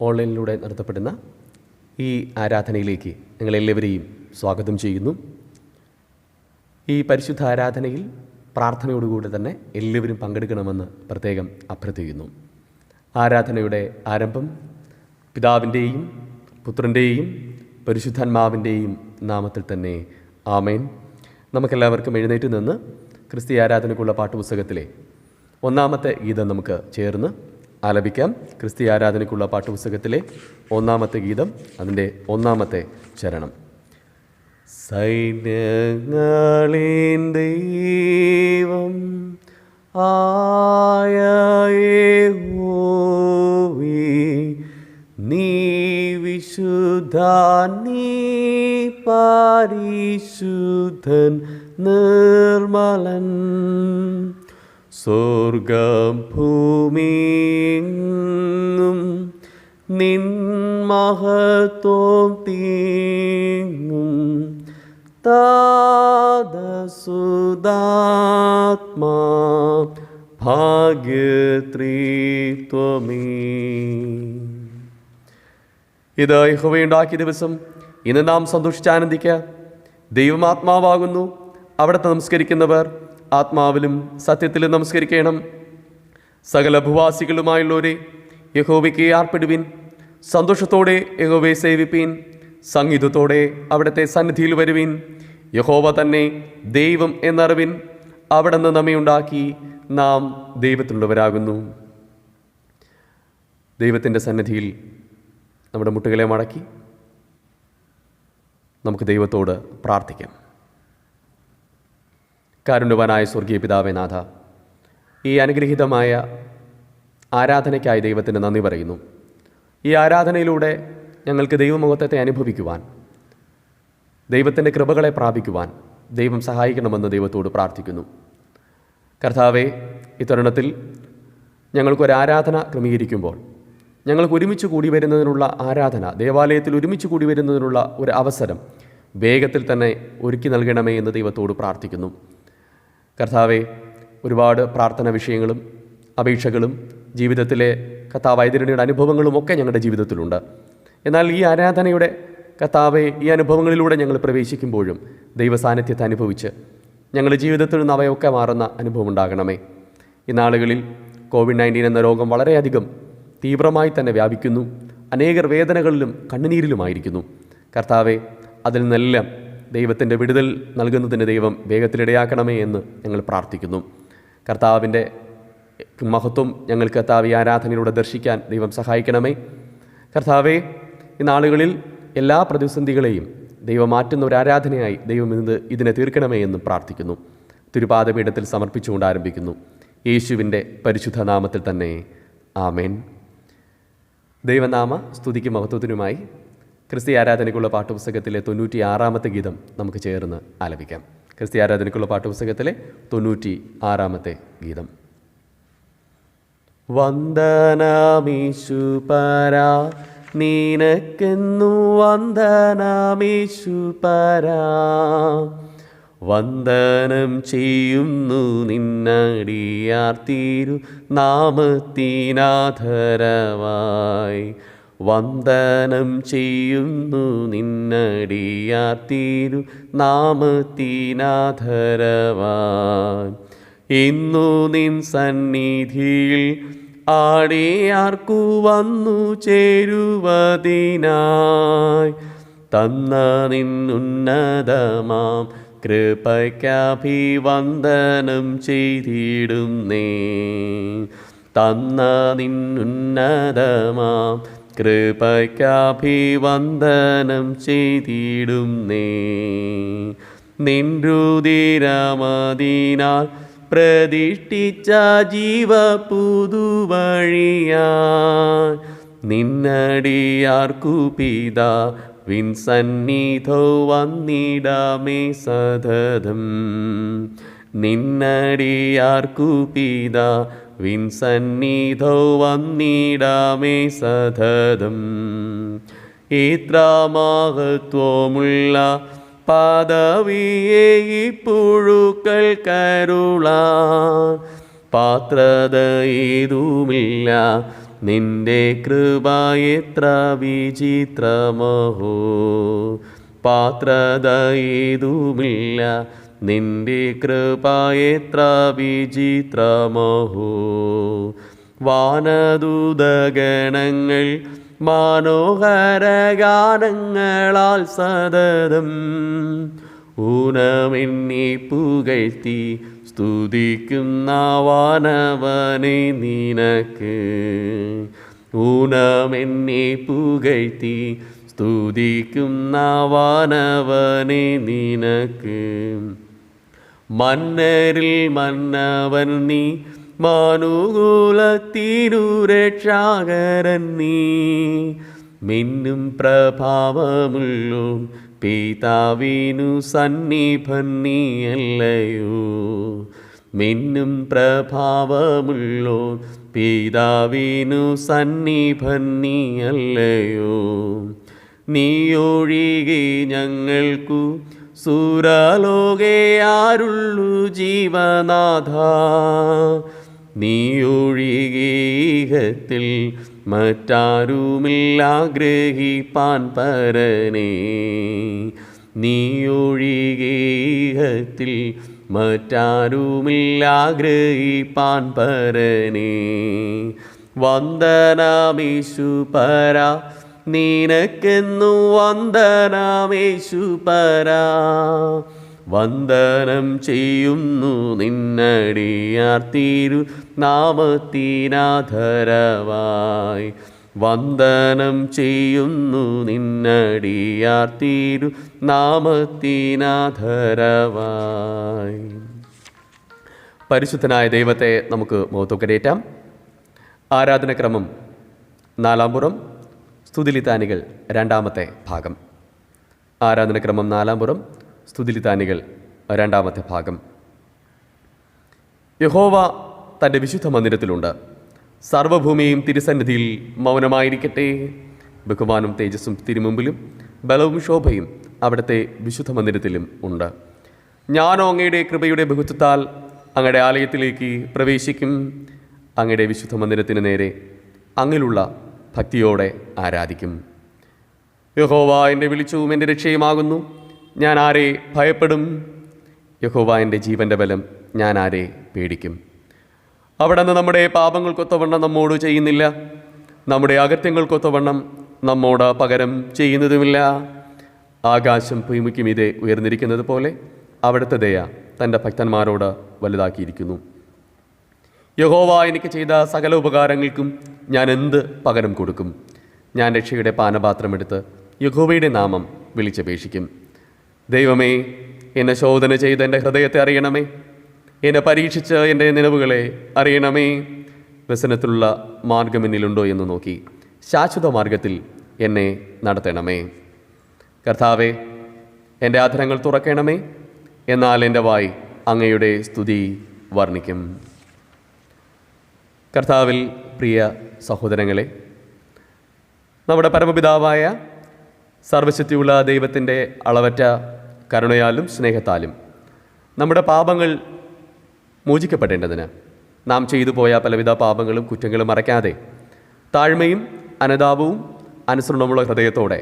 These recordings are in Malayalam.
ഓൺലൈനിലൂടെ നടത്തപ്പെടുന്ന ഈ ആരാധനയിലേക്ക് ഞങ്ങളെല്ലാവരെയും സ്വാഗതം ചെയ്യുന്നു. ഈ പരിശുദ്ധ ആരാധനയിൽ പ്രാർത്ഥനയോടുകൂടി തന്നെ എല്ലാവരും പങ്കെടുക്കണമെന്ന് പ്രത്യേകം അഭ്യർത്ഥിക്കുന്നു. ആരാധനയുടെ ആരംഭം പിതാവിൻ്റെയും പുത്രൻ്റെയും പരിശുദ്ധാത്മാവിൻ്റെയും നാമത്തിൽ തന്നെ. ആമേൻ. നമുക്കെല്ലാവർക്കും എഴുന്നേറ്റ് നിന്ന് ക്രിസ്തീയ ആരാധനയ്ക്കുള്ള പാഠപുസ്തകത്തിലെ ഒന്നാമത്തെ ഗീതം നമുക്ക് ചേർന്ന് ആലപിക്കാം. ക്രിസ്തീയ ആരാധനയ്ക്കുള്ള പാഠപുസ്തകത്തിലെ ഒന്നാമത്തെ ഗീതം, അതിൻ്റെ ഒന്നാമത്തെ ചരണം. സൈന്യങ്ങളിൻ ദൈവം ആയ യഹോവേ, നീ വിശുദ്ധൻ, നീ പരിശുദ്ധൻ നിർമ്മലൻ. സ്വർഗം ഭൂമിയെങ്ങും നിൻ മഹത്വം തീങ്ങും. താതസുതാത്മാ ഭാഗ്യത്രിത്വമേ. ഇത് യഹോവയുണ്ടാക്കിയ ദിവസം, ഇന്ന് നാം സന്തോഷിച്ചാനന്ദിക്കുക. ദൈവം ആത്മാവാകുന്നു. അവിടുത്തെ നമസ്കരിക്കുന്നവർ ആത്മാവിലും സത്യത്തിലും നമസ്കരിക്കണം. സകല ഭൂവാസികളുമായുള്ളവരെ, യഹോവയ്ക്ക് ആർപ്പിടുവിൻ. സന്തോഷത്തോടെ യഹോവയെ സേവിപ്പീൻ. സംഗീതത്തോടെ അവിടുത്തെ സന്നിധിയിൽ വരുവിൻ. യഹോവ തന്നെ ദൈവം എന്നറിവിൻ. അവിടുന്ന് നമ്മെ ഉണ്ടാക്കി, നാം ദൈവത്തിലുള്ളവരാകുന്നു. ദൈവത്തിൻ്റെ സന്നിധിയിൽ നമ്മുടെ മുട്ടുകളെ മടക്കി നമുക്ക് ദൈവത്തോട് പ്രാർത്ഥിക്കാം. കാരുണ്യവാനായ സ്വർഗീയ പിതാവേ നാഥ, ഈ അനുഗ്രഹീതമായ ആരാധനയ്ക്കായി ദൈവത്തിന് നന്ദി പറയുന്നു. ഈ ആരാധനയിലൂടെ ഞങ്ങൾക്ക് ദൈവമഹത്വത്തെ അനുഭവിക്കുവാൻ, ദൈവത്തിൻ്റെ കൃപകളെ പ്രാപിക്കുവാൻ ദൈവം സഹായിക്കണമെന്ന് ദൈവത്തോട് പ്രാർത്ഥിക്കുന്നു. കർത്താവേ, ഈ തരുണത്തിൽ ഞങ്ങൾക്കൊരാരാധന ക്രമീകരിക്കുമ്പോൾ ഞങ്ങൾക്ക് ഒരുമിച്ച് കൂടി വരുന്നതിനുള്ള ആരാധന, ദേവാലയത്തിൽ ഒരുമിച്ച് കൂടി വരുന്നതിനുള്ള ഒരു അവസരം വേഗത്തിൽ തന്നെ ഒരുക്കി നൽകണമേ എന്ന് ദൈവത്തോട് പ്രാർത്ഥിക്കുന്നു. കർത്താവെ, ഒരുപാട് പ്രാർത്ഥന വിഷയങ്ങളും അപേക്ഷകളും ജീവിതത്തിലെ കർത്താവൈദ്യരുടെ അനുഭവങ്ങളും ഒക്കെ ഞങ്ങളുടെ ജീവിതത്തിലുണ്ട്. എന്നാൽ ഈ ആരാധനയുടെ കർത്താവെ, ഈ അനുഭവങ്ങളിലൂടെ ഞങ്ങൾ പ്രവേശിക്കുമ്പോഴും ദൈവസാന്നിധ്യത്തെ അനുഭവിച്ച് ഞങ്ങളുടെ ജീവിതത്തിൽ നിന്ന് അവയൊക്കെ മാറുന്ന അനുഭവം ഉണ്ടാകണമേ. ഈ നാളുകളിൽ COVID-19 എന്ന രോഗം വളരെയധികം തീവ്രമായി തന്നെ വ്യാപിക്കുന്നു. അനേകർ വേദനകളിലും കണ്ണുനീരിലുമായിരിക്കുന്നു. കർത്താവെ, അതിൽ നിന്നെല്ലാം ദൈവത്തിൻ്റെ വിടുതൽ നൽകുന്നതിന് ദൈവം വേഗത്തിലിടയാക്കണമേ എന്ന് ഞങ്ങൾ പ്രാർത്ഥിക്കുന്നു. കർത്താവിൻ്റെ മഹത്വം ഞങ്ങൾക്ക് കർത്താവ് ഈ ആരാധനയിലൂടെ ദർശിക്കാൻ ദൈവം സഹായിക്കണമേ. കർത്താവെ, ഈ നാളുകളിൽ എല്ലാ പ്രതിസന്ധികളെയും ദൈവം മാറ്റുന്ന ഒരു ആരാധനയായി ദൈവം ഇതിനെ തീർക്കണമേ എന്ന് പ്രാർത്ഥിക്കുന്നു. തിരുപാദപീഠത്തിൽ സമർപ്പിച്ചുകൊണ്ട് ആരംഭിക്കുന്നു. യേശുവിൻ്റെ പരിശുദ്ധ നാമത്തിൽ തന്നെ. ആമേൻ. ദൈവനാമ സ്തുതിക്കും മഹത്വത്തിനുമായി ക്രിസ്തീയ ആരാധനയ്ക്കുള്ള പാഠപുസ്തകത്തിലെ 96-ാമത്തെ ഗീതം നമുക്ക് ചേർന്ന് ആലപിക്കാം. ക്രിസ്തീയ ആരാധനയ്ക്കുള്ള പാഠപുസ്തകത്തിലെ 96-ാമത്തെ ഗീതം. വന്ദനമീശുപരാ, നിനക്കെന്നു വന്ദനമീശുപരാ. വന്ദനം ചെയ്യുന്നു നിന്നടിയാർ തിരു നാമത്തിനാധരവായി. വന്ദനം ചെയ്യുന്നു നിന്നടിയാർ തിരു നാമത്തിനാധരവായി. ഇന്നു നിൻ സന്നിധിയിൽ ആടിയാർക്കു വന്നു ചേരുവതിനായി തന്ന നിന്നുന്നതമാം കൃപയ്ക്കഭിവന്ദനം ചെയ്തിടുന്നേ. തന്ന നിന്നുന്നതമാം കൃപയ്ക്കഭിവന്ദനം ചെയ്തിടുന്നേ. നിൻ രുധിരമതിനാൽ പ്രതിഷ്ഠിച്ച ജീവപുതുവഴിയായി നിന്നടിയാർക്കു പിതാവിൻ സന്നിധോ വന്നിടാമേ സതതം. നിന്നടിയാർക്കു പിതാവിൻ സന്നിധോ വന്നിടാമേ സതതം. ഇത്ര മഹത്വമുള്ള പദവിയെ ഇപ്പുഴുക്കൾ കരുളാൻ പാത്രത ഏതുമില്ല നിന്റെ കൃപ എത്ര വിചിത്രമഹോ. പാത്രത ഏതുമില്ല നിന്റെ കൃപ എത്ര വിചിത്രമഹോ. വാനദൂതഗണങ്ങൾ മനോഹര ഗാനങ്ങളാൽ സതതം ഊനമെന്നെ പുകഴ്ത്തി സ്തുതിക്കുന്ന വാനവനെ നിനക്ക്. ഊനമെന്നെ പുകഴ്ത്തി സ്തുതിക്കുന്ന വാനവനെ നിനക്ക്. മന്നരിൽ മന്നവൻ നീ മനുകുലത്തിനു രക്ഷാകരൻ നീ. മിന്നും പ്രഭാവമുള്ളൂ പിതാവിനു സന്നിഭൻ നീയല്ലയോ. മിന്നും പ്രഭാവമുള്ളൂ പിതാവിനു സന്നിഭൻ നീയല്ലയോ. നീയൊഴികെ ഞങ്ങൾക്കു സുരലോകെ ആരുള്ളു ജീവനാഥ. നീയൊഴികേഹത്തിൽ മറ്റാരുമില്ല ഗ്രഹിപ്പാൻ പരനേ. നീയൊഴികേഹത്തിൽ മറ്റാരുമില്ല ഗ്രഹിപ്പാൻ പരനേ. വന്ദനമേശുപര നിനക്കെന്നു വന്ദനമേശുപര. വന്ദനം ചെയ്യുന്നു നിന്നടിയാർ തിരു നാമത്തിനാധരവായി. വന്ദനം ചെയ്യുന്നു നിന്നടിയാർ തിരു നാമത്തിനാധരവായി. പരിശുദ്ധനായ ദൈവത്തെ നമുക്ക് മഹത്വക്കരേറ്റാം. ആരാധനക്രമം 4-ാം പുറം, സ്തുതിലിതാനികൾ 2-ാമത്തെ ഭാഗം. ആരാധനക്രമം 4-ാം പുറം, സ്തുതിലിതാനികൾ 2-ാമത്തെ ഭാഗം. യഹോവ തൻ്റെ വിശുദ്ധ മന്ദിരത്തിലുണ്ട്. സർവ്വഭൂമിയും തിരുസന്നിധിയിൽ മൗനമായിരിക്കട്ടെ. ബഹുമാനും തേജസ്സും തിരുമുമ്പിലും ബലവും ശോഭയും അവിടുത്തെ വിശുദ്ധ മന്ദിരത്തിലും ഉണ്ട്. ഞാനോ അങ്ങയുടെ കൃപയുടെ ബഹുത്വത്താൽ അങ്ങയുടെ ആലയത്തിലേക്ക് പ്രവേശിക്കും. അങ്ങയുടെ വിശുദ്ധ മന്ദിരത്തിന് നേരെ അങ്ങിലുള്ള ഭക്തിയോടെ ആരാധിക്കും. യഹോവ എൻ്റെ വെളിച്ചവും എൻ്റെ രക്ഷയുമാകുന്നു. ഞാൻ ആരെ ഭയപ്പെടും? യഹോവ എൻ്റെ ജീവൻ്റെ ബലം. ഞാൻ ആരെ പേടിക്കും? അവിടുന്ന് നമ്മുടെ പാപങ്ങൾക്കൊത്തവണ്ണം നമ്മോട് ചെയ്യുന്നില്ല, നമ്മുടെ അകത്യങ്ങൾക്കൊത്തവണ്ണം നമ്മോട് പകരം ചെയ്യുന്നതുമില്ല. ആകാശം ഭൂമിക്കുമീതെ ഉയർന്നിരിക്കുന്നത് പോലെ അവിടുത്തെ ദയ തൻ്റെ ഭക്തന്മാരോട് വലുതാക്കിയിരിക്കുന്നു. യഹോവ എനിക്ക് ചെയ്ത സകല ഉപകാരങ്ങൾക്കും ഞാൻ എന്ത് പകരം കൊടുക്കും? ഞാൻ രക്ഷയുടെ പാനപാത്രമെടുത്ത് യഹോവയുടെ നാമം വിളിച്ചപേക്ഷിക്കും. ദൈവമേ, എന്നെ ശോധന ചെയ്ത് എൻ്റെ ഹൃദയത്തെ അറിയണമേ. എന്നെ പരീക്ഷിച്ച് എൻ്റെ നിലവുകളെ അറിയണമേ. വ്യസനത്തിലുള്ള മാർഗം എന്നിലുണ്ടോ എന്ന് നോക്കി ശാശ്വത മാർഗത്തിൽ എന്നെ നടത്തണമേ. കർത്താവേ, എൻ്റെ അധരങ്ങൾ തുറക്കണമേ, എന്നാൽ എൻ്റെ വായ് അങ്ങയുടെ സ്തുതി വർണ്ണിക്കും. കർത്താവിൽ പ്രിയ സഹോദരങ്ങളെ, നമ്മുടെ പരമപിതാവായ സർവശക്തിയുള്ള ദൈവത്തിൻ്റെ അളവറ്റ കരുണയാലും സ്നേഹത്താലും നമ്മുടെ പാപങ്ങൾ മോചിക്കപ്പെടേണ്ടതിന് നാം ചെയ്തു പോയ പലവിധ പാപങ്ങളും കുറ്റങ്ങളും മറയ്ക്കാതെ താഴ്മയും അനുതാപവും അനുസരണമുള്ള ഹൃദയത്തോടെ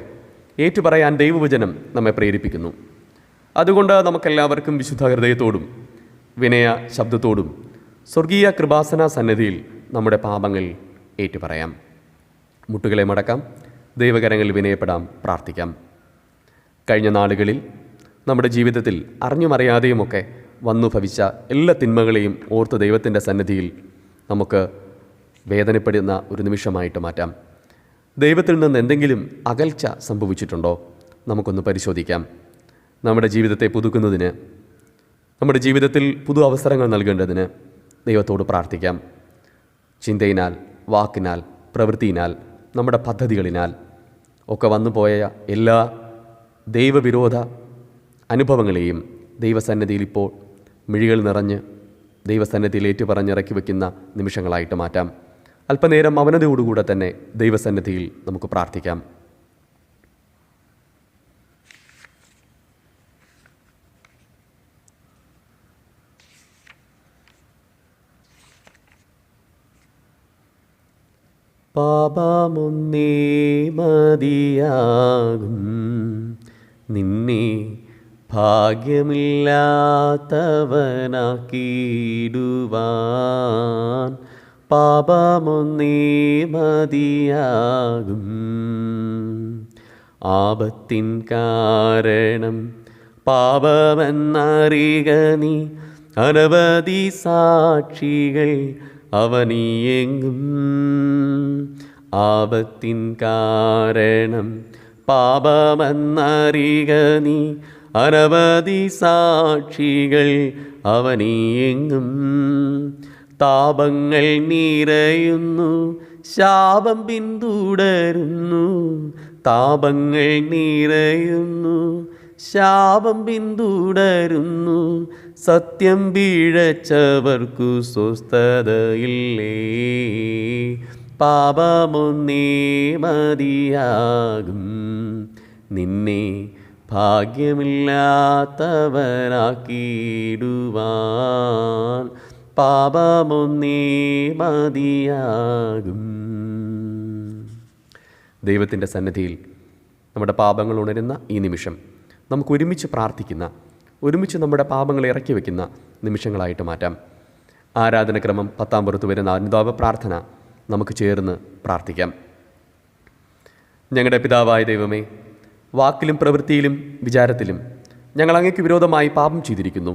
ഏറ്റുപറയാൻ ദൈവവചനം നമ്മെ പ്രേരിപ്പിക്കുന്നു. അതുകൊണ്ട് നമുക്കെല്ലാവർക്കും വിശുദ്ധ ഹൃദയത്തോടും വിനയ ശബ്ദത്തോടും സ്വർഗീയ കൃപാസന സന്നിധിയിൽ നമ്മുടെ പാപങ്ങൾ ഏറ്റുപറയാം. മുട്ടുകളെ മടക്കാം, ദൈവകരങ്ങളിൽ വിനയപ്പെടാം, പ്രാർത്ഥിക്കാം. കഴിഞ്ഞ നാളുകളിൽ നമ്മുടെ ജീവിതത്തിൽ അറിഞ്ഞുമറിയാതെയുമൊക്കെ വന്നു ഭവിച്ച എല്ലാ തിന്മകളെയും ഓർത്ത് ദൈവത്തിൻ്റെ സന്നിധിയിൽ നമുക്ക് വേദനപ്പെടുന്ന ഒരു നിമിഷമായിട്ട് മാറ്റാം. ദൈവത്തിൽ നിന്ന് എന്തെങ്കിലും അകൽച്ച സംഭവിച്ചിട്ടുണ്ടോ? നമുക്കൊന്ന് പരിശോധിക്കാം. നമ്മുടെ ജീവിതത്തെ പുതുക്കുന്നതിന്, നമ്മുടെ ജീവിതത്തിൽ പുതു അവസരങ്ങൾ നൽകേണ്ടതിന് ദൈവത്തോട് പ്രാർത്ഥിക്കാം. ചിന്തയിനാൽ, വാക്കിനാൽ, പ്രവൃത്തിയിനാൽ, നമ്മുടെ പദ്ധതികളിനാൽ ഒക്കെ വന്നുപോയ എല്ലാ ദൈവവിരോധ അനുഭവങ്ങളെയും ദൈവസന്നിധിയിൽ ഇപ്പോൾ മിഴികൾ നിറഞ്ഞ് ദൈവസന്നിധിയിൽ ഏറ്റുപറഞ്ഞിറക്കി വയ്ക്കുന്ന നിമിഷങ്ങളായിട്ട് മാറ്റാം. അല്പനേരം മൗനതയോടുകൂടെ തന്നെ ദൈവസന്നിധിയിൽ നമുക്ക് പ്രാർത്ഥിക്കാം. പാപമൊന്നേ മതിയാകും നിന്നെ ഭാഗ്യമില്ലാത്തവനാക്കിയിടുവാൻ. പാപമൊന്നേ മതിയാകും. ആപത്തിൻ കാരണം പാപമെന്നറിയുക നീ. അനവധി സാക്ഷികൾ അവനിയെങ്ങും. ആപത്തിൻ കാരണം പാപമെന്നറിയുക നീ. അനവധി സാക്ഷികൾ അവനിയെങ്ങും. താപങ്ങൾ നിറയുന്നു, ശാപം പിന്തുടരുന്നു. താപങ്ങൾ നിറയുന്നു, ശാപം പിന്തുടരുന്നു. സത്യം പിഴച്ചവർക്കു സ്വസ്ഥതയില്ലേ. പാപമൊന്നേ മതിയാകും നിന്നെ ഭാഗ്യമില്ലാത്തവനാക്കിയിടുവാൻ. പാപമൊന്നേ മതിയാകും. ദൈവത്തിൻ്റെ സന്നിധിയിൽ നമ്മുടെ പാപങ്ങൾ ഉണരുന്ന ഈ നിമിഷം നമുക്ക് ഒരുമിച്ച് പ്രാർത്ഥിക്കുന്ന, ഒരുമിച്ച് നമ്മുടെ പാപങ്ങൾ ഇറക്കി വയ്ക്കുന്ന നിമിഷങ്ങളായിട്ട് മാറ്റാം. ആരാധനക്രമം 10-ാം പുറത്ത് വരുന്ന അനുതാപ പ്രാർത്ഥന നമുക്ക് ചേർന്ന് പ്രാർത്ഥിക്കാം. ഞങ്ങളുടെ പിതാവായ ദൈവമേ, വാക്കിലും പ്രവൃത്തിയിലും വിചാരത്തിലും ഞങ്ങൾ അങ്ങേക്ക് വിരോധമായി പാപം ചെയ്തിരിക്കുന്നു.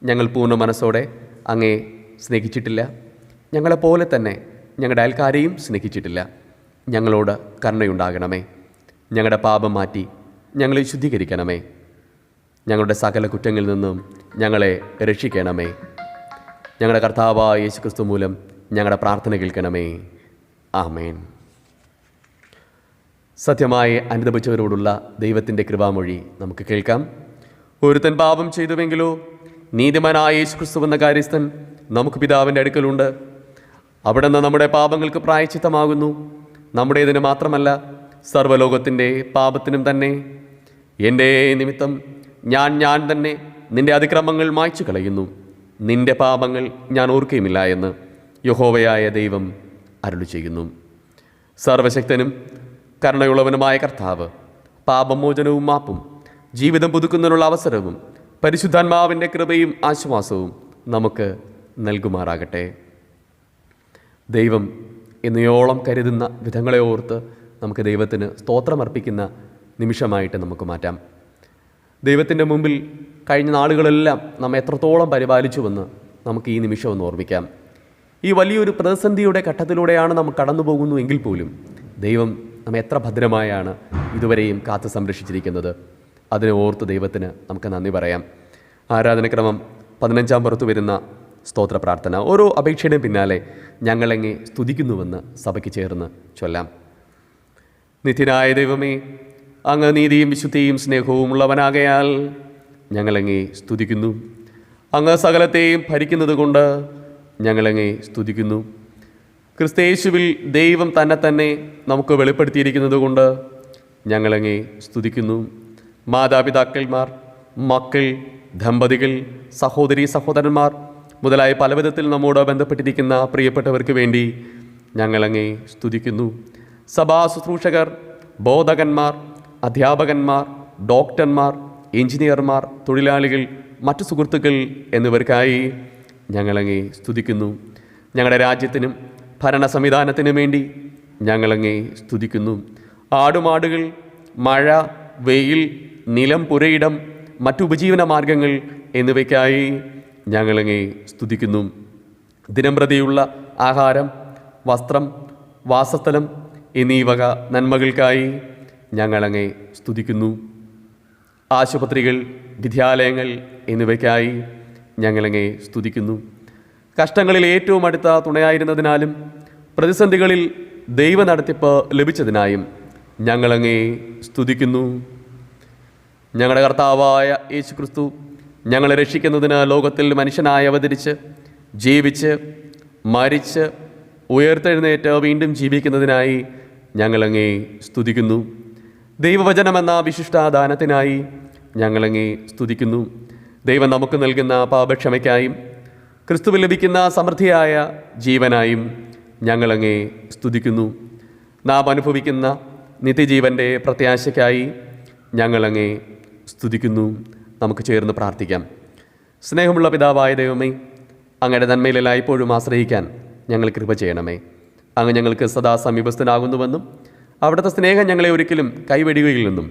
ഞങ്ങൾ പൂർണ്ണ മനസ്സോടെ അങ്ങയെ സ്നേഹിച്ചിട്ടില്ല. ഞങ്ങളെപ്പോലെ തന്നെ ഞങ്ങളുടെ അയൽക്കാരെയും സ്നേഹിച്ചിട്ടില്ല. ഞങ്ങളോട് കരുണയുണ്ടാകണമേ. ഞങ്ങളുടെ പാപം മാറ്റി ഞങ്ങളെ ശുദ്ധീകരിക്കണമേ. ഞങ്ങളുടെ സകല കുറ്റങ്ങളിൽ നിന്നും ഞങ്ങളെ രക്ഷിക്കണമേ. ഞങ്ങളുടെ കർത്താവായ യേശുക്രിസ്തു മൂലം ഞങ്ങളുടെ പ്രാർത്ഥന കേൾക്കണമേ. ആമേൻ. സത്യമായി അനുദപിച്ചവരോടുള്ള ദൈവത്തിൻ്റെ കൃപാമൊഴി നമുക്ക് കേൾക്കാം. ഒരുത്തൻ പാപം ചെയ്തുവെങ്കിലോ നീതിമാനായ യേശുക്രിസ്തു എന്ന കാര്യസ്ഥൻ നമുക്ക് പിതാവിൻ്റെ അടുക്കലുണ്ട്. അവിടെ നിന്ന് നമ്മുടെ പാപങ്ങൾക്ക് പ്രായശ്ചിത്തമാകുന്നു. നമ്മുടേതിന് മാത്രമല്ല, സർവ്വലോകത്തിൻ്റെ പാപത്തിനും തന്നെ. എൻ്റെ നിമിത്തം ഞാൻ തന്നെ നിൻ്റെ അതിക്രമങ്ങൾ മായ്ച്ചു കളയുന്നു. നിൻ്റെ പാപങ്ങൾ ഞാൻ ഓർക്കുകയുമില്ല എന്ന് യഹോവയായ ദൈവം അരുളി ചെയ്യുന്നു. സർവശക്തനും കരുണയുള്ളവനുമായ കർത്താവ് പാപമോചനവും മാപ്പും ജീവിതം പുതുക്കുന്നതിനുള്ള അവസരവും പരിശുദ്ധാത്മാവിൻ്റെ കൃപയും ആശ്വാസവും നമുക്ക് നൽകുമാറാകട്ടെ. ദൈവം എന്നയോളം കരുതുന്ന വിധങ്ങളെ ഓർത്ത് നമുക്ക് ദൈവത്തിന് സ്തോത്രമർപ്പിക്കുന്ന നിമിഷമായിട്ട് നമുക്ക് മാറ്റാം. ദൈവത്തിൻ്റെ മുമ്പിൽ കഴിഞ്ഞ നാളുകളെല്ലാം നമ്മെ എത്രത്തോളം പരിപാലിച്ചുവെന്ന് നമുക്ക് ഈ നിമിഷം ഒന്ന് ഓർമ്മിക്കാം. ഈ വലിയൊരു പ്രതിസന്ധിയുടെ ഘട്ടത്തിലൂടെയാണ് നാം കടന്നു പോകുന്നു എങ്കിൽ പോലും ദൈവം നമ്മെ എത്ര ഭദ്രമായാണ് ഇതുവരെയും കാത്തു സംരക്ഷിച്ചിരിക്കുന്നത്. അതിനെ ഓർത്ത് ദൈവത്തിന് നമുക്ക് നന്ദി പറയാം. ആരാധനക്രമം 15-ാം പുറത്ത് വരുന്ന സ്തോത്ര പ്രാർത്ഥന ഓരോ അപേക്ഷയുടെയും പിന്നാലെ ഞങ്ങളെങ്ങെ സ്തുതിക്കുന്നുവെന്ന് സഭയ്ക്ക് ചേർന്ന് ചൊല്ലാം. നിത്യനായ ദൈവമേ, അങ്ങ് നീതിയും വിശുദ്ധിയും സ്നേഹവും ഉള്ളവനാകയാൽ ഞങ്ങളെങ്ങെ സ്തുതിക്കുന്നു. അങ്ങ് സകലത്തെയും ഭരിക്കുന്നത് കൊണ്ട് ഞങ്ങളെങ്ങെ സ്തുതിക്കുന്നു. ക്രിസ്തയേശുവിൽ ദൈവം തന്നെ നമുക്ക് വെളിപ്പെടുത്തിയിരിക്കുന്നത് കൊണ്ട് ഞങ്ങളെങ്ങെ സ്തുതിക്കുന്നു. മാതാപിതാക്കന്മാർ, മക്കൾ, ദമ്പതികൾ, സഹോദരി സഹോദരന്മാർ മുതലായ പലവിധത്തിൽ നമ്മോട് ബന്ധപ്പെട്ടിരിക്കുന്ന പ്രിയപ്പെട്ടവർക്ക് വേണ്ടി ഞങ്ങളങ്ങേ സ്തുതിക്കുന്നു. സഭാ ശുശ്രൂഷകർ, ബോധകന്മാർ, അധ്യാപകന്മാർ, ഡോക്ടർമാർ, എഞ്ചിനീയർമാർ, തൊഴിലാളികൾ, മറ്റു സുഹൃത്തുക്കൾ എന്നിവർക്കായി ഞങ്ങളങ്ങേ സ്തുതിക്കുന്നു. ഞങ്ങളുടെ രാജ്യത്തിനും ഭരണ സംവിധാനത്തിനും വേണ്ടി ഞങ്ങളങ്ങേ സ്തുതിക്കുന്നു. ആടുമാടുകൾ, മഴ, വെയിൽ, നിലം, പുരയിടം, മറ്റു ഉപജീവന മാർഗങ്ങൾ എന്നിവയ്ക്കായി ഞങ്ങളങ്ങേ സ്തുതിക്കുന്നു. ദിനംപ്രതിയുള്ള ആഹാരം, വസ്ത്രം, വാസസ്ഥലം എന്നീ വക നന്മകൾക്കായി ഞങ്ങളങ്ങേ സ്തുതിക്കുന്നു. ആശുപത്രികൾ, വിദ്യാലയങ്ങൾ എന്നിവയ്ക്കായി ഞങ്ങളങ്ങേ സ്തുതിക്കുന്നു. കഷ്ടങ്ങളിൽ ഏറ്റവും അടുത്ത തുണയായിരുന്നതിനാലും പ്രതിസന്ധികളിൽ ദൈവ നടത്തിപ്പ് ലഭിച്ചതിനായും ഞങ്ങളങ്ങേ സ്തുതിക്കുന്നു. ഞങ്ങളുടെ കർത്താവായ യേശുക്രിസ്തു ഞങ്ങളെ രക്ഷിക്കുന്നതിന് ലോകത്തിൽ മനുഷ്യനായി അവതരിച്ച് ജീവിച്ച് മരിച്ച് ഉയർത്തെഴുന്നേറ്റ് വീണ്ടും ജീവിക്കുന്നതിനായി ഞങ്ങളങ്ങേ സ്തുതിക്കുന്നു. ദൈവവചനമെന്ന വിശിഷ്ടാദാനത്തിനായി ഞങ്ങളങ്ങേ സ്തുതിക്കുന്നു. ദൈവം നമുക്ക് നൽകുന്ന പാപക്ഷമയ്ക്കായും ക്രിസ്തുവിൽ ലഭിക്കുന്ന സമൃദ്ധിയായ ജീവനായും ഞങ്ങളങ്ങേ സ്തുതിക്കുന്നു. നാം അനുഭവിക്കുന്ന നിത്യജീവൻ്റെ പ്രത്യാശയ്ക്കായി ഞങ്ങളങ്ങേ സ്തുതിക്കുന്നു. നമുക്ക് ചേർന്ന് പ്രാർത്ഥിക്കാം. സ്നേഹമുള്ള പിതാവായ ദൈവമേ, അങ്ങയുടെ നന്മയിലെല്ലാം ഇപ്പോഴും ആശ്രയിക്കാൻ ഞങ്ങൾ കൃപ ചെയ്യണമേ. അങ്ങ് ഞങ്ങൾക്ക് സദാ സമീപസ്ഥനാകുന്നുവെന്നും അവിടുത്തെ സ്നേഹം ഞങ്ങളെ ഒരിക്കലും കൈവെടിയുകയില്ലെന്നും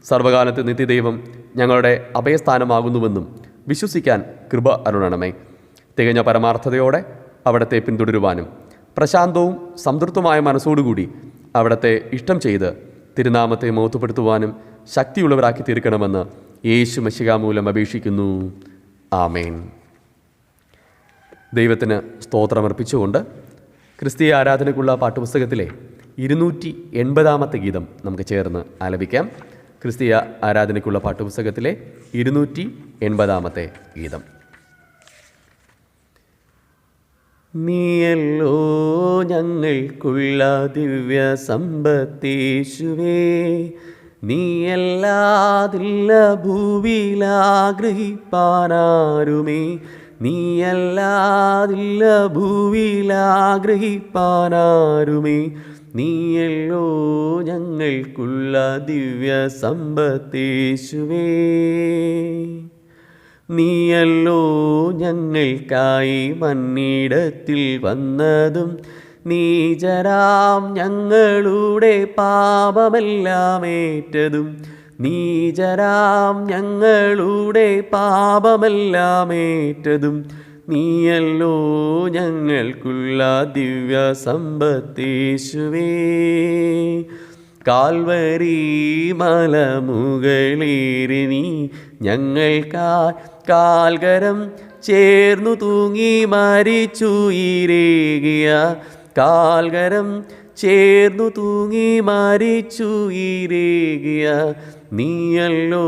സർവ്വകാലത്ത് നിത്യദൈവം ഞങ്ങളുടെ അഭയസ്ഥാനമാകുന്നുവെന്നും വിശ്വസിക്കാൻ കൃപ അരുളണമേ. തികഞ്ഞ പരമാർത്ഥതയോടെ അവിടത്തെ പിന്തുടരുവാനും പ്രശാന്തവും സംതൃപ്തമായ മനസ്സോടുകൂടി അവിടത്തെ ഇഷ്ടം ചെയ്ത് തിരുനാമത്തെ മഹത്വപ്പെടുത്തുവാനും ശക്തിയുള്ളവരാക്കി തീർക്കണമെന്ന് യേശു മശിഹാ മൂലം അപേക്ഷിക്കുന്നു. ആമേൻ. ദൈവത്തിന് സ്തോത്രമർപ്പിച്ചുകൊണ്ട് ക്രിസ്തീയ ആരാധനയ്ക്കുള്ള പാഠപുസ്തകത്തിലെ 280 ഗീതം നമുക്ക് ചേർന്ന് ആലപിക്കാം. ക്രിസ്തീയ ആരാധനയ്ക്കുള്ള പാഠപുസ്തകത്തിലെ 280 ഗീതം. നീയല്ലോ ഞങ്ങൾക്കുള്ള ദിവ്യ സമ്പത്തേശുവേ, നീയല്ലാതില്ല ഭൂവിലാഗ്രഹിപ്പാനാരുമേ, നീയല്ലാതില്ല ഭൂവിലാഗ്രഹിപ്പാനാരുമേ, നീയല്ലോ ഞങ്ങൾക്കുള്ള ദിവ്യ സമ്പത്തേശുവേ. നീയല്ലോ ഞങ്ങൾക്കായി മണ്ണിടത്തിൽ വന്നതും നീചരാം ഞങ്ങളുടെ പാപമെല്ലാം ഏറ്റതും, നീചരാം ഞങ്ങളുടെ പാപമെല്ലാം ഏറ്റതും, നീയല്ലോ ഞങ്ങൾക്കുള്ള ദിവ്യ സമ്പത്തേശുവേ. കാൽവരി മലമുകളേറി നീ ഞങ്ങൾക്കായി കാൽകരം ചേർന്നു തൂങ്ങി മരിച്ചുയിരേകിയ, കാൽകരം ചേർന്നു തൂങ്ങി മരിച്ചുയിരേകിയ, നീയല്ലോ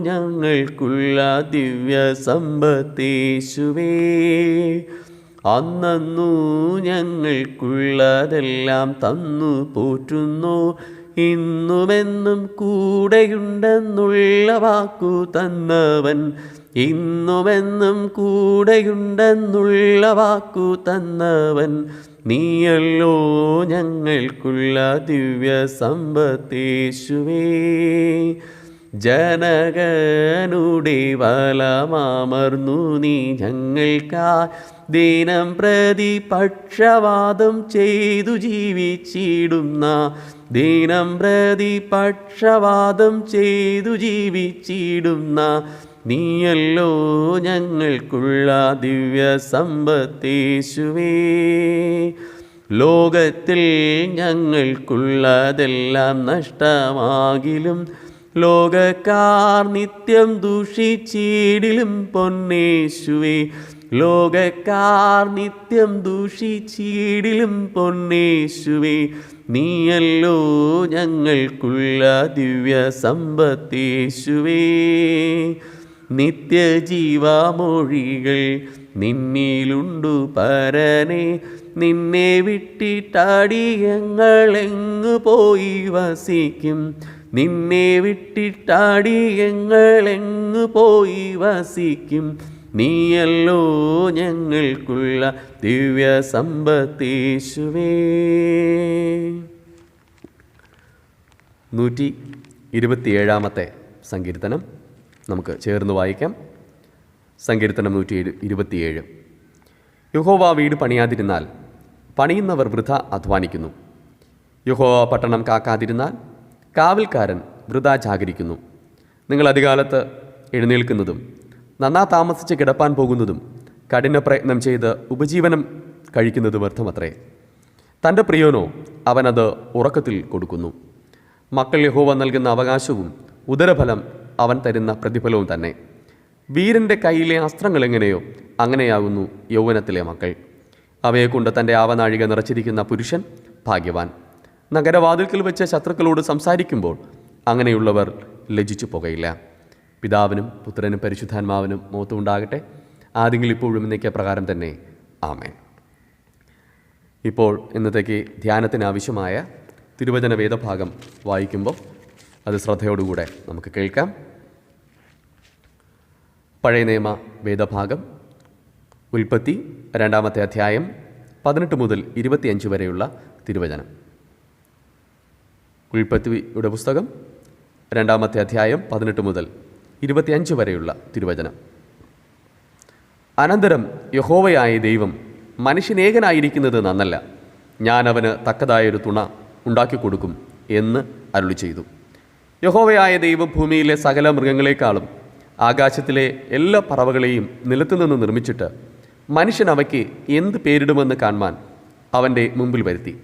ഞങ്ങൾക്കുള്ള ദിവ്യ സമ്പത്തേശുവേ. അന്നു ഞങ്ങൾക്കുള്ളതെല്ലാം തന്നു പോറ്റുന്നു, ഇന്നുമെന്നും കൂടെയുണ്ടെന്നുള്ള വാക്കു തന്നവൻ, ഇന്നുമെന്നും കൂടെയുണ്ടെന്നുള്ള വാക്കു തന്നവൻ, നീയല്ലോ ഞങ്ങൾക്കുള്ള ദിവ്യ സമ്പത്തേശുവേ. ജനകനുടെ വലമർന്നു നീ ഞങ്ങൾക്കായി ദിനം പ്രതി പക്ഷവാദം ചെയ്തു ജീവിച്ചിടുന്ന, ദിനം പ്രതി പക്ഷവാദം ചെയ്തു ജീവിച്ചിടുന്ന, നീയല്ലോ ഞങ്ങൾക്കുള്ള ദിവ്യ സമ്പത്തേശുവേ. ലോകത്തിൽ ഞങ്ങൾക്കുള്ളതെല്ലാം നഷ്ടമാകിലും ലോകക്കാർ നിത്യം ദൂഷിച്ചിടിലും പൊന്നേശുവേ, ലോകക്കാർ നിത്യം ദൂഷിച്ചിടിലും പൊന്നേശുവേ, നീയല്ലോ ഞങ്ങൾക്കുള്ള ദിവ്യ സമ്പത്തേശുവേ. നിത്യജീവമൊഴികൾ നിന്നിലുണ്ടു പരനെ, നിന്നെ വിട്ടിട്ടടിയങ്ങളെങ്ങു പോയി വസിക്കും, നിന്നെ വിട്ടിട്ടടിയങ്ങളെങ്ങു പോയി വസിക്കും, നീയല്ലോ ഞങ്ങൾക്കുള്ള ദിവ്യ സമ്പത്തേശുവേ. 127 സങ്കീർത്തനം നമുക്ക് ചേർന്ന് വായിക്കാം. സങ്കീർത്തനം 127. യഹോവ വീട് പണിയാതിരുന്നാൽ പണിയുന്നവർ വൃഥ അധ്വാനിക്കുന്നു. യഹോവ പട്ടണം കാക്കാതിരുന്നാൽ കാവൽക്കാരൻ വൃഥ ജാഗരിക്കുന്നു. നിങ്ങൾ അധികാലത്ത് എഴുന്നേൽക്കുന്നതും നന്നാ താമസിച്ച് കിടപ്പാൻ പോകുന്നതും കഠിന പ്രയത്നം ചെയ്ത് ഉപജീവനം കഴിക്കുന്നത് വ്യർത്ഥമത്രേ. തൻ്റെ പ്രിയനോ അവനത് ഉറക്കത്തിൽ കൊടുക്കുന്നു. മക്കൾ യഹോവ നൽകുന്ന അവകാശവും ഉദരഫലം അവൻ തരുന്ന പ്രതിഫലവും തന്നെ. വീരൻ്റെ കയ്യിലെ അസ്ത്രങ്ങൾ എങ്ങനെയോ അങ്ങനെയാകുന്നു യൗവനത്തിലെ മക്കൾ. അവയെക്കൊണ്ട് തൻ്റെ ആവനാഴിക നിറച്ചിരിക്കുന്ന പുരുഷൻ ഭാഗ്യവാൻ. നഗരവാതിൽക്കൽ വെച്ച് ശത്രുക്കളോട് സംസാരിക്കുമ്പോൾ അങ്ങനെയുള്ളവർ ലജ്ജിച്ചു പോകയില്ല. പിതാവിനും പുത്രനും പരിശുദ്ധാത്മാവിനും മഹത്വം ഉണ്ടാകട്ടെ, ആദ്യങ്ങളിൽ ഇപ്പോഴും എന്നേക്ക് പ്രകാരം തന്നെ. ആമേൻ. ഇപ്പോൾ ഇന്നത്തേക്ക് ധ്യാനത്തിന് ആവശ്യമായ തിരുവചന വേദഭാഗം വായിക്കുമ്പോൾ അത് ശ്രദ്ധയോടുകൂടെ നമുക്ക് കേൾക്കാം. പഴയ നിയമ വേദഭാഗം ഉൽപ്പത്തി 2-ാമത്തെ അധ്യായം 18 മുതൽ 25 വരെയുള്ള തിരുവചനം. ഉൽപ്പത്തിയുടെ പുസ്തകം 2-ാമത്തെ അധ്യായം 18 മുതൽ 25 വരെയുള്ള തിരുവചനം. അനന്തരം യഹോവയായ ദൈവം മനുഷ്യനേകനായിരിക്കുന്നത് നന്നല്ല, ഞാൻ അവന് തക്കതായൊരു തുണ ഉണ്ടാക്കിക്കൊടുക്കും എന്ന് അരുളി ചെയ്തു. യഹോവയായ ദൈവം ഭൂമിയിലെ സകല മൃഗങ്ങളെക്കാളും ആകാശത്തിലെ എല്ലാ പറവകളെയും നിലത്തുനിന്ന് നിർമ്മിച്ചിട്ട് മനുഷ്യൻ അവയ്ക്ക് എന്ത് പേരിടുമെന്ന് കാണുവാൻ അവൻ്റെ മുമ്പിൽ വരുത്തി.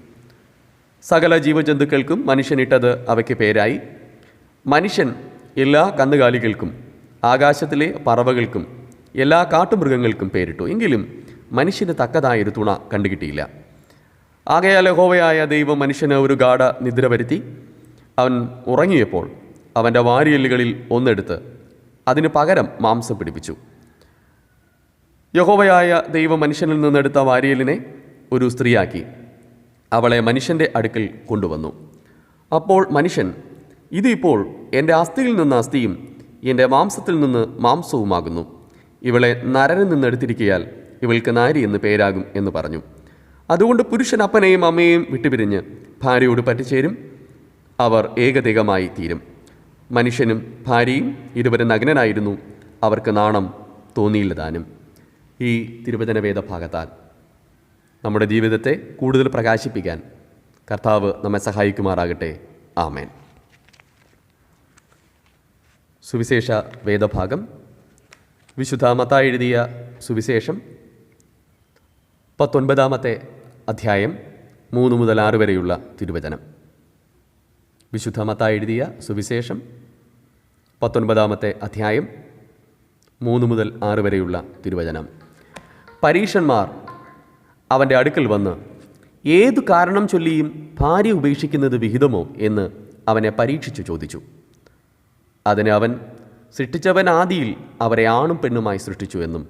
സകല ജീവജന്തുക്കൾക്കും മനുഷ്യനിട്ടത് അവയ്ക്ക് പേരായി. മനുഷ്യൻ എല്ലാ കന്നുകാലികൾക്കും ആകാശത്തിലെ പറവകൾക്കും എല്ലാ കാട്ടുമൃഗങ്ങൾക്കും പേരിട്ടു. എങ്കിലും മനുഷ്യന് തക്കതായൊരു തുണ കണ്ടുകിട്ടിയില്ല. ആകയാൽ യഹോവയായ ദൈവം മനുഷ്യന് ഒരു ഗാഢ നിദ്ര വരുത്തി. അവൻ ഉറങ്ങിയപ്പോൾ അവൻ്റെ വാരിയെല്ലുകളിൽ ഒന്നെടുത്ത് അതിന് പകരം മാംസം പിടിപ്പിച്ചു. യഹോവയായ ദൈവം മനുഷ്യനിൽ നിന്നെടുത്ത വാരിയെല്ലിനെ ഒരു സ്ത്രീയാക്കി അവളെ മനുഷ്യൻ്റെ അടുക്കൽ കൊണ്ടുവന്നു. അപ്പോൾ മനുഷ്യൻ, ഇത് ഇപ്പോൾ എൻ്റെ അസ്ഥിയിൽ നിന്ന് അസ്ഥിയും എൻ്റെ മാംസത്തിൽ നിന്ന് മാംസവുമാകുന്നു. ഇവളെ നരനിൽ നിന്നെടുത്തിരിക്കയാൽ ഇവൾക്ക് നാരി എന്ന് പേരാകും എന്ന് പറഞ്ഞു. അതുകൊണ്ട് പുരുഷൻ അപ്പനെയും അമ്മയെയും വിട്ടുപിരിഞ്ഞ് ഭാര്യയോട് പറ്റിച്ചേരും, അവർ ഏകദേഹമായി തീരും. മനുഷ്യനും ഭാര്യയും ഇരുവരും നഗ്നനായിരുന്നു, അവർക്ക് നാണം തോന്നിയില്ല താനും. ഈ തിരുവചന വേദഭാഗത്താൽ നമ്മുടെ ജീവിതത്തെ കൂടുതൽ പ്രകാശിപ്പിക്കാൻ കർത്താവ് നമ്മെ സഹായിക്കുമാറാകട്ടെ. ആമേൻ. സുവിശേഷ വേദഭാഗം വിശുദ്ധ മത്തായി എഴുതിയ സുവിശേഷം 19-ാമത്തെ അധ്യായം 3 മുതൽ 6 വരെയുള്ള തിരുവചനം. വിശുദ്ധ മത്തായി എഴുതിയ സുവിശേഷം 19-ാമത്തെ അധ്യായം 3 മുതൽ 6 വരെയുള്ള തിരുവചനം. പരീശന്മാർ അവൻ്റെ അടുക്കൽ വന്ന്, ഏതു കാരണം ചൊല്ലിയും ഭാര്യ ഉപേക്ഷിക്കുന്നത് വിഹിതമോ എന്ന് അവനെ പരീക്ഷിച്ചു ചോദിച്ചു. അതിന് അവൻ, സൃഷ്ടിച്ചവൻ ആദിയിൽ അവരെ ആണും പെണ്ണുമായി സൃഷ്ടിച്ചു എന്നും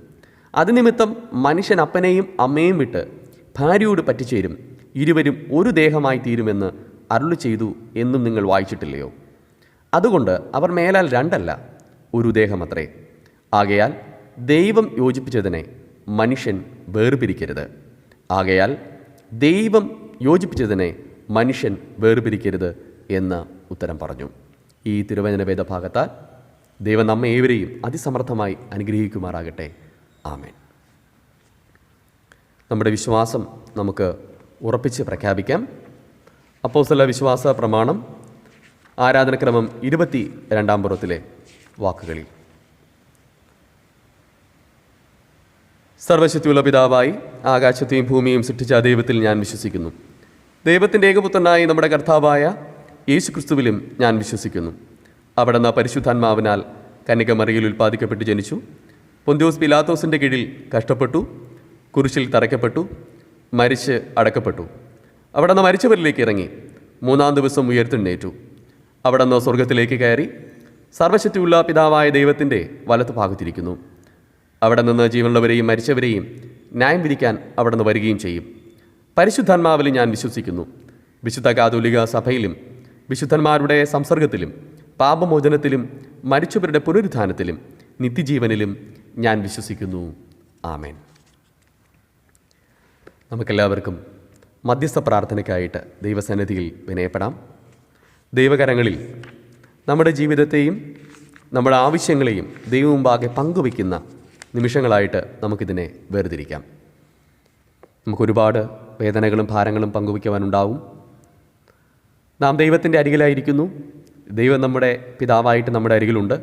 അത് നിമിത്തം മനുഷ്യൻ അപ്പനെയും അമ്മയും വിട്ട് ഭാര്യയോട് പറ്റിച്ചേരും, ഇരുവരും ഒരു ദേഹമായി തീരുമെന്ന് അരുളി ചെയ്തു എന്നും നിങ്ങൾ വായിച്ചിട്ടില്ലയോ? അതുകൊണ്ട് അവർ മേലാൽ രണ്ടല്ല, ഒരു ദേഹമത്രേ. ആകയാൽ ദൈവം യോജിപ്പിച്ചതിനെ മനുഷ്യൻ വേർപിരിക്കരുത്. ആകയാൽ ദൈവം യോജിപ്പിച്ചതിനെ മനുഷ്യൻ വേർപിരിക്കരുത് എന്ന് ഉത്തരം പറഞ്ഞു. ഈ തിരുവചന വേദഭാഗത്താൽ ദൈവം നമ്മെ ഏവരെയും അതിസമർത്ഥമായി അനുഗ്രഹിക്കുമാറാകട്ടെ. ആമേൻ. നമ്മുടെ വിശ്വാസം നമുക്ക് ഉറപ്പിച്ച് പ്രഖ്യാപിക്കാം. അപ്പോസ്തല വിശ്വാസ പ്രമാണം ആരാധനക്രമം 22-ാം പുറത്തിലെ വാക്കുകളിൽ, സർവശക്തിയുള്ള പിതാവായി ആകാശത്തെയും ഭൂമിയെയും സൃഷ്ടിച്ച ദൈവത്തിൽ ഞാൻ വിശ്വസിക്കുന്നു. ദൈവത്തിൻ്റെ ഏകപുത്രനായി നമ്മുടെ കർത്താവായ യേശുക്രിസ്തുവിലും ഞാൻ വിശ്വസിക്കുന്നു. അവിടുന്ന് പരിശുദ്ധാത്മാവിനാൽ കന്യകമറിയിൽ ഉൽപ്പാദിക്കപ്പെട്ട് ജനിച്ചു. പൊന്തിയോസ് പിലാത്തോസിൻ്റെ കീഴിൽ കഷ്ടപ്പെട്ടു, കുരിശിൽ തറയ്ക്കപ്പെട്ടു, മരിച്ച് അടക്കപ്പെട്ടു. അവിടുന്ന് മരിച്ചവരിലേക്ക് ഇറങ്ങി 3-ാം ദിവസം ഉയർത്തെഴുന്നേറ്റു. അവിടുന്ന് സ്വർഗത്തിലേക്ക് കയറി സർവശക്തിയുള്ള പിതാവായ ദൈവത്തിൻ്റെ വലത്ത് ഭാഗത്തിരിക്കുന്നു. അവിടെ നിന്ന് ജീവനുള്ളവരെയും മരിച്ചവരെയും ന്യായം വിധിക്കാൻ അവിടുന്ന് വരികയും ചെയ്യും. പരിശുദ്ധാത്മാവിൽ ഞാൻ വിശ്വസിക്കുന്നു. വിശുദ്ധ കാതോലിക സഭയിലും വിശുദ്ധന്മാരുടെ സംസർഗത്തിലും പാപമോചനത്തിലും മരിച്ചവരുടെ പുനരുത്ഥാനത്തിലും നിത്യജീവനിലും ഞാൻ വിശ്വസിക്കുന്നു. ആമേൻ. നമുക്കെല്ലാവർക്കും മധ്യസ്ഥ പ്രാർത്ഥനയ്ക്കായിട്ട് ദൈവസന്നിധിയിൽ വിനയപ്പെടാം. ദൈവകരങ്ങളിൽ നമ്മുടെ ജീവിതത്തെയും നമ്മുടെ ആവശ്യങ്ങളെയും ദൈവമുമ്പാകെ പങ്കുവയ്ക്കുന്ന നിമിഷങ്ങളായിട്ട് നമുക്കിതിനെ വേർതിരിക്കാം. നമുക്കൊരുപാട് വേദനകളും ഭാരങ്ങളും പങ്കുവയ്ക്കുവാനുണ്ടാവും. നാം ദൈവത്തിൻ്റെ അരികിലായിരിക്കുന്നു. ദൈവം നമ്മുടെ പിതാവായിട്ട് നമ്മുടെ അരികിലുണ്ട്.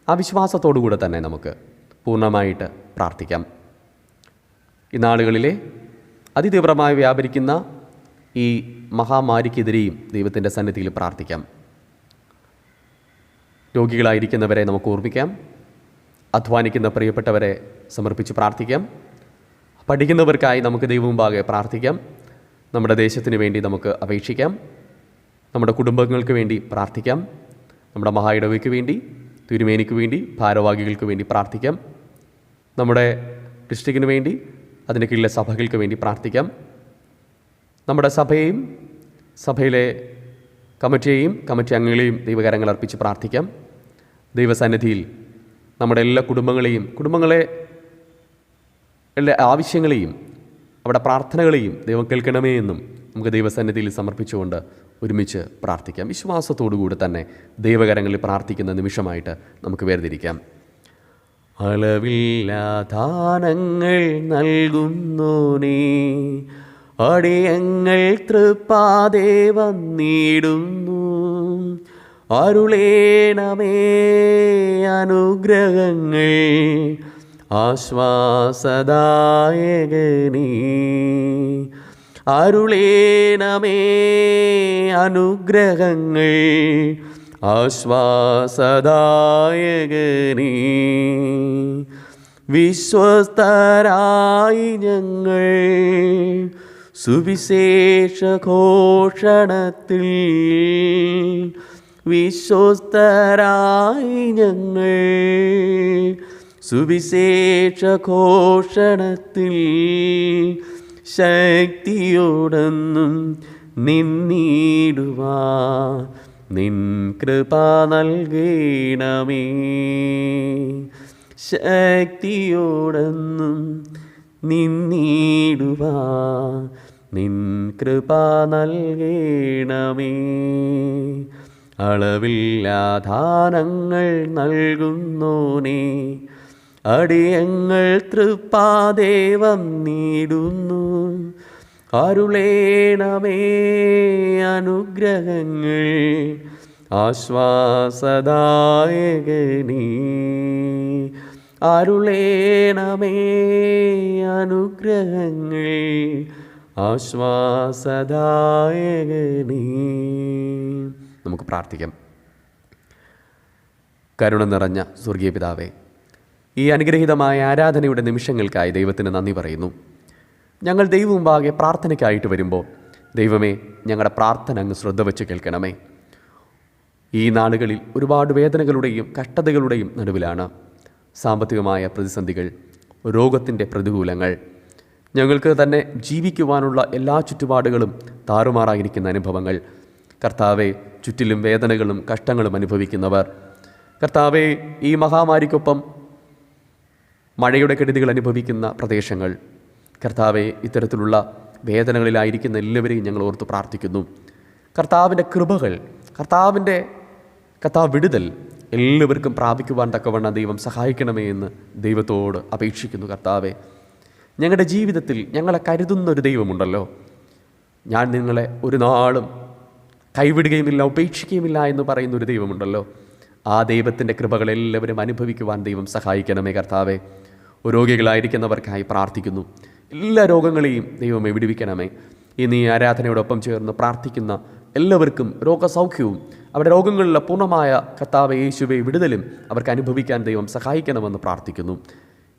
ആ വിശ്വാസത്തോടുകൂടെ തന്നെ നമുക്ക് പൂർണ്ണമായിട്ട് പ്രാർത്ഥിക്കാം. ഈ നാളുകളിലെ അതിതീവ്രമായി വ്യാപരിക്കുന്ന ഈ മഹാമാരിക്കെതിരെയും ദൈവത്തിൻ്റെ സന്നിധിയിൽ പ്രാർത്ഥിക്കാം. രോഗികളായിരിക്കുന്നവരെ നമുക്ക് ഓർമ്മിക്കാം. അധ്വാനിക്കുന്ന പ്രിയപ്പെട്ടവരെ സമർപ്പിച്ച് പ്രാർത്ഥിക്കാം. പഠിക്കുന്നവർക്കായി നമുക്ക് ദൈവമുമ്പാകെ പ്രാർത്ഥിക്കാം. നമ്മുടെ ദേശത്തിന് വേണ്ടി നമുക്ക് അപേക്ഷിക്കാം. നമ്മുടെ കുടുംബങ്ങൾക്ക് വേണ്ടി പ്രാർത്ഥിക്കാം. നമ്മുടെ മഹായിടവയ്ക്ക് വേണ്ടി, തിരുമേനിക്ക് വേണ്ടി, ഭാരവാഹികൾക്ക് വേണ്ടി പ്രാർത്ഥിക്കാം. നമ്മുടെ ഡിസ്ട്രിക്റ്റിന് വേണ്ടി, അതിൻ്റെ കീഴിലെ സഭകൾക്ക് വേണ്ടി പ്രാർത്ഥിക്കാം. നമ്മുടെ സഭയെയും സഭയിലെ കമ്മിറ്റിയെയും കമ്മിറ്റി അംഗങ്ങളെയും ദൈവകരങ്ങൾ അർപ്പിച്ച് പ്രാർത്ഥിക്കാം. ദൈവസന്നിധിയിൽ നമ്മുടെ എല്ലാ കുടുംബങ്ങളെ എല്ലാ ആവശ്യങ്ങളെയും അവിടെ പ്രാർത്ഥനകളെയും ദൈവം കേൾക്കണമേ എന്നും നമുക്ക് ദൈവസന്നിധിയിൽ സമർപ്പിച്ചുകൊണ്ട് ഒരുമിച്ച് പ്രാർത്ഥിക്കാം. വിശ്വാസത്തോടുകൂടി തന്നെ ദൈവകരങ്ങളിൽ പ്രാർത്ഥിക്കുന്ന നിമിഷമായിട്ട് നമുക്ക് വേർതിരിക്കാം. അളവില്ലാ ദാനങ്ങൾ നൽകുന്നു നീ, അടിയങ്ങൾ തൃപ്പാതെ വന്നിടുന്നു. അരുളേണമേ അനുഗ്രഹങ്ങൾ ആശ്വാസദായകനീ. അരുളേണമേ അനുഗ്രഹങ്ങൾ ആശ്വാസദായകനീ. വിശ്വസ്തരായി ഞങ്ങൾ സുവിശേഷ ഘോഷണത്തിൽ, വിശ്വസ്തരായി ഞങ്ങൾ സുവിശേഷ ഘോഷണത്തിൽ ശക്തിയോടെന്നും നിന്നിടുവാൻ നിൻ കൃപ നൽകണമേ. ശക്തിയോടെന്നും നിന്നിടുവാൻ നിൻ കൃപ നൽകണമേ. അളവില്ലാ ദാനങ്ങൾ നൽകുന്നോനേ, അടിയങ്ങൾ തൃപ്പാതെ വന്നിടുന്നു. അരുളേണമേ അനുഗ്രഹങ്ങൾ ആശ്വാസദായകനീ. അരുളേണമേ അനുഗ്രഹങ്ങൾ ആശ്വാസദായകനീ. നമുക്ക് പ്രാർത്ഥിക്കാം. കരുണ നിറഞ്ഞ സ്വർഗീയ പിതാവേ, ഈ അനുഗ്രഹീതമായ ആരാധനയുടെ നിമിഷങ്ങൾക്കായി ദൈവത്തിന് നന്ദി പറയുന്നു. ഞങ്ങൾ ദൈവമുമ്പാകെ പ്രാർത്ഥനയ്ക്കായിട്ട് വരുമ്പോൾ ദൈവമേ, ഞങ്ങളുടെ പ്രാർത്ഥന അങ്ങ് ശ്രദ്ധ വെച്ച് കേൾക്കണമേ. ഈ നാളുകളിൽ ഒരുപാട് വേദനകളുടെയും കഷ്ടതകളുടെയും നടുവിലാണ്. സാമ്പത്തികമായ പ്രതിസന്ധികൾ, രോഗത്തിൻ്റെ പ്രതികൂലങ്ങൾ, ഞങ്ങൾക്ക് തന്നെ ജീവിക്കുവാനുള്ള എല്ലാ ചുറ്റുപാടുകളും താറുമാറായിരിക്കുന്ന അനുഭവങ്ങൾ. കർത്താവെ, ചുറ്റിലും വേദനകളും കഷ്ടങ്ങളും അനുഭവിക്കുന്നവർ, കർത്താവെ, ഈ മഹാമാരിക്കൊപ്പം മഴയുടെ കെടുതികൾ അനുഭവിക്കുന്ന പ്രദേശങ്ങൾ, കർത്താവെ, ഇത്തരത്തിലുള്ള വേദനകളിലായിരിക്കുന്ന എല്ലാവരെയും ഞങ്ങൾ ഓർത്ത് പ്രാർത്ഥിക്കുന്നു. കർത്താവിൻ്റെ കൃപകൾ, കർത്താവ് വിടുതൽ എല്ലാവർക്കും പ്രാപിക്കുവാൻ തക്കവണ്ണം ദൈവം സഹായിക്കണമേ എന്ന് ദൈവത്തോട് അപേക്ഷിക്കുന്നു. കർത്താവെ, ഞങ്ങളുടെ ജീവിതത്തിൽ ഞങ്ങളെ കരുതുന്നൊരു ദൈവമുണ്ടല്ലോ. ഞാൻ നിങ്ങളെ ഒരു നാളും കൈവിടുകയുമില്ല, ഉപേക്ഷിക്കുകയുമില്ല എന്ന് പറയുന്നൊരു ദൈവമുണ്ടല്ലോ. ആ ദൈവത്തിൻ്റെ കൃപകളെല്ലാവരും അനുഭവിക്കുവാൻ ദൈവം സഹായിക്കണമേ. കർത്താവെ, രോഗികളായിരിക്കുന്നവർക്കായി പ്രാർത്ഥിക്കുന്നു. എല്ലാ രോഗങ്ങളെയും ദൈവമേ വിടുവിക്കണമേ. ഇന്ന് ഈ ആരാധനയോടൊപ്പം ചേർന്ന് പ്രാർത്ഥിക്കുന്ന എല്ലാവർക്കും രോഗസൗഖ്യവും അവരുടെ രോഗങ്ങളിലെ പൂർണ്ണമായ കർത്താവെ യേശുവെ വിടുതലും അവർക്ക് അനുഭവിക്കാൻ ദൈവം സഹായിക്കണമെന്ന് പ്രാർത്ഥിക്കുന്നു.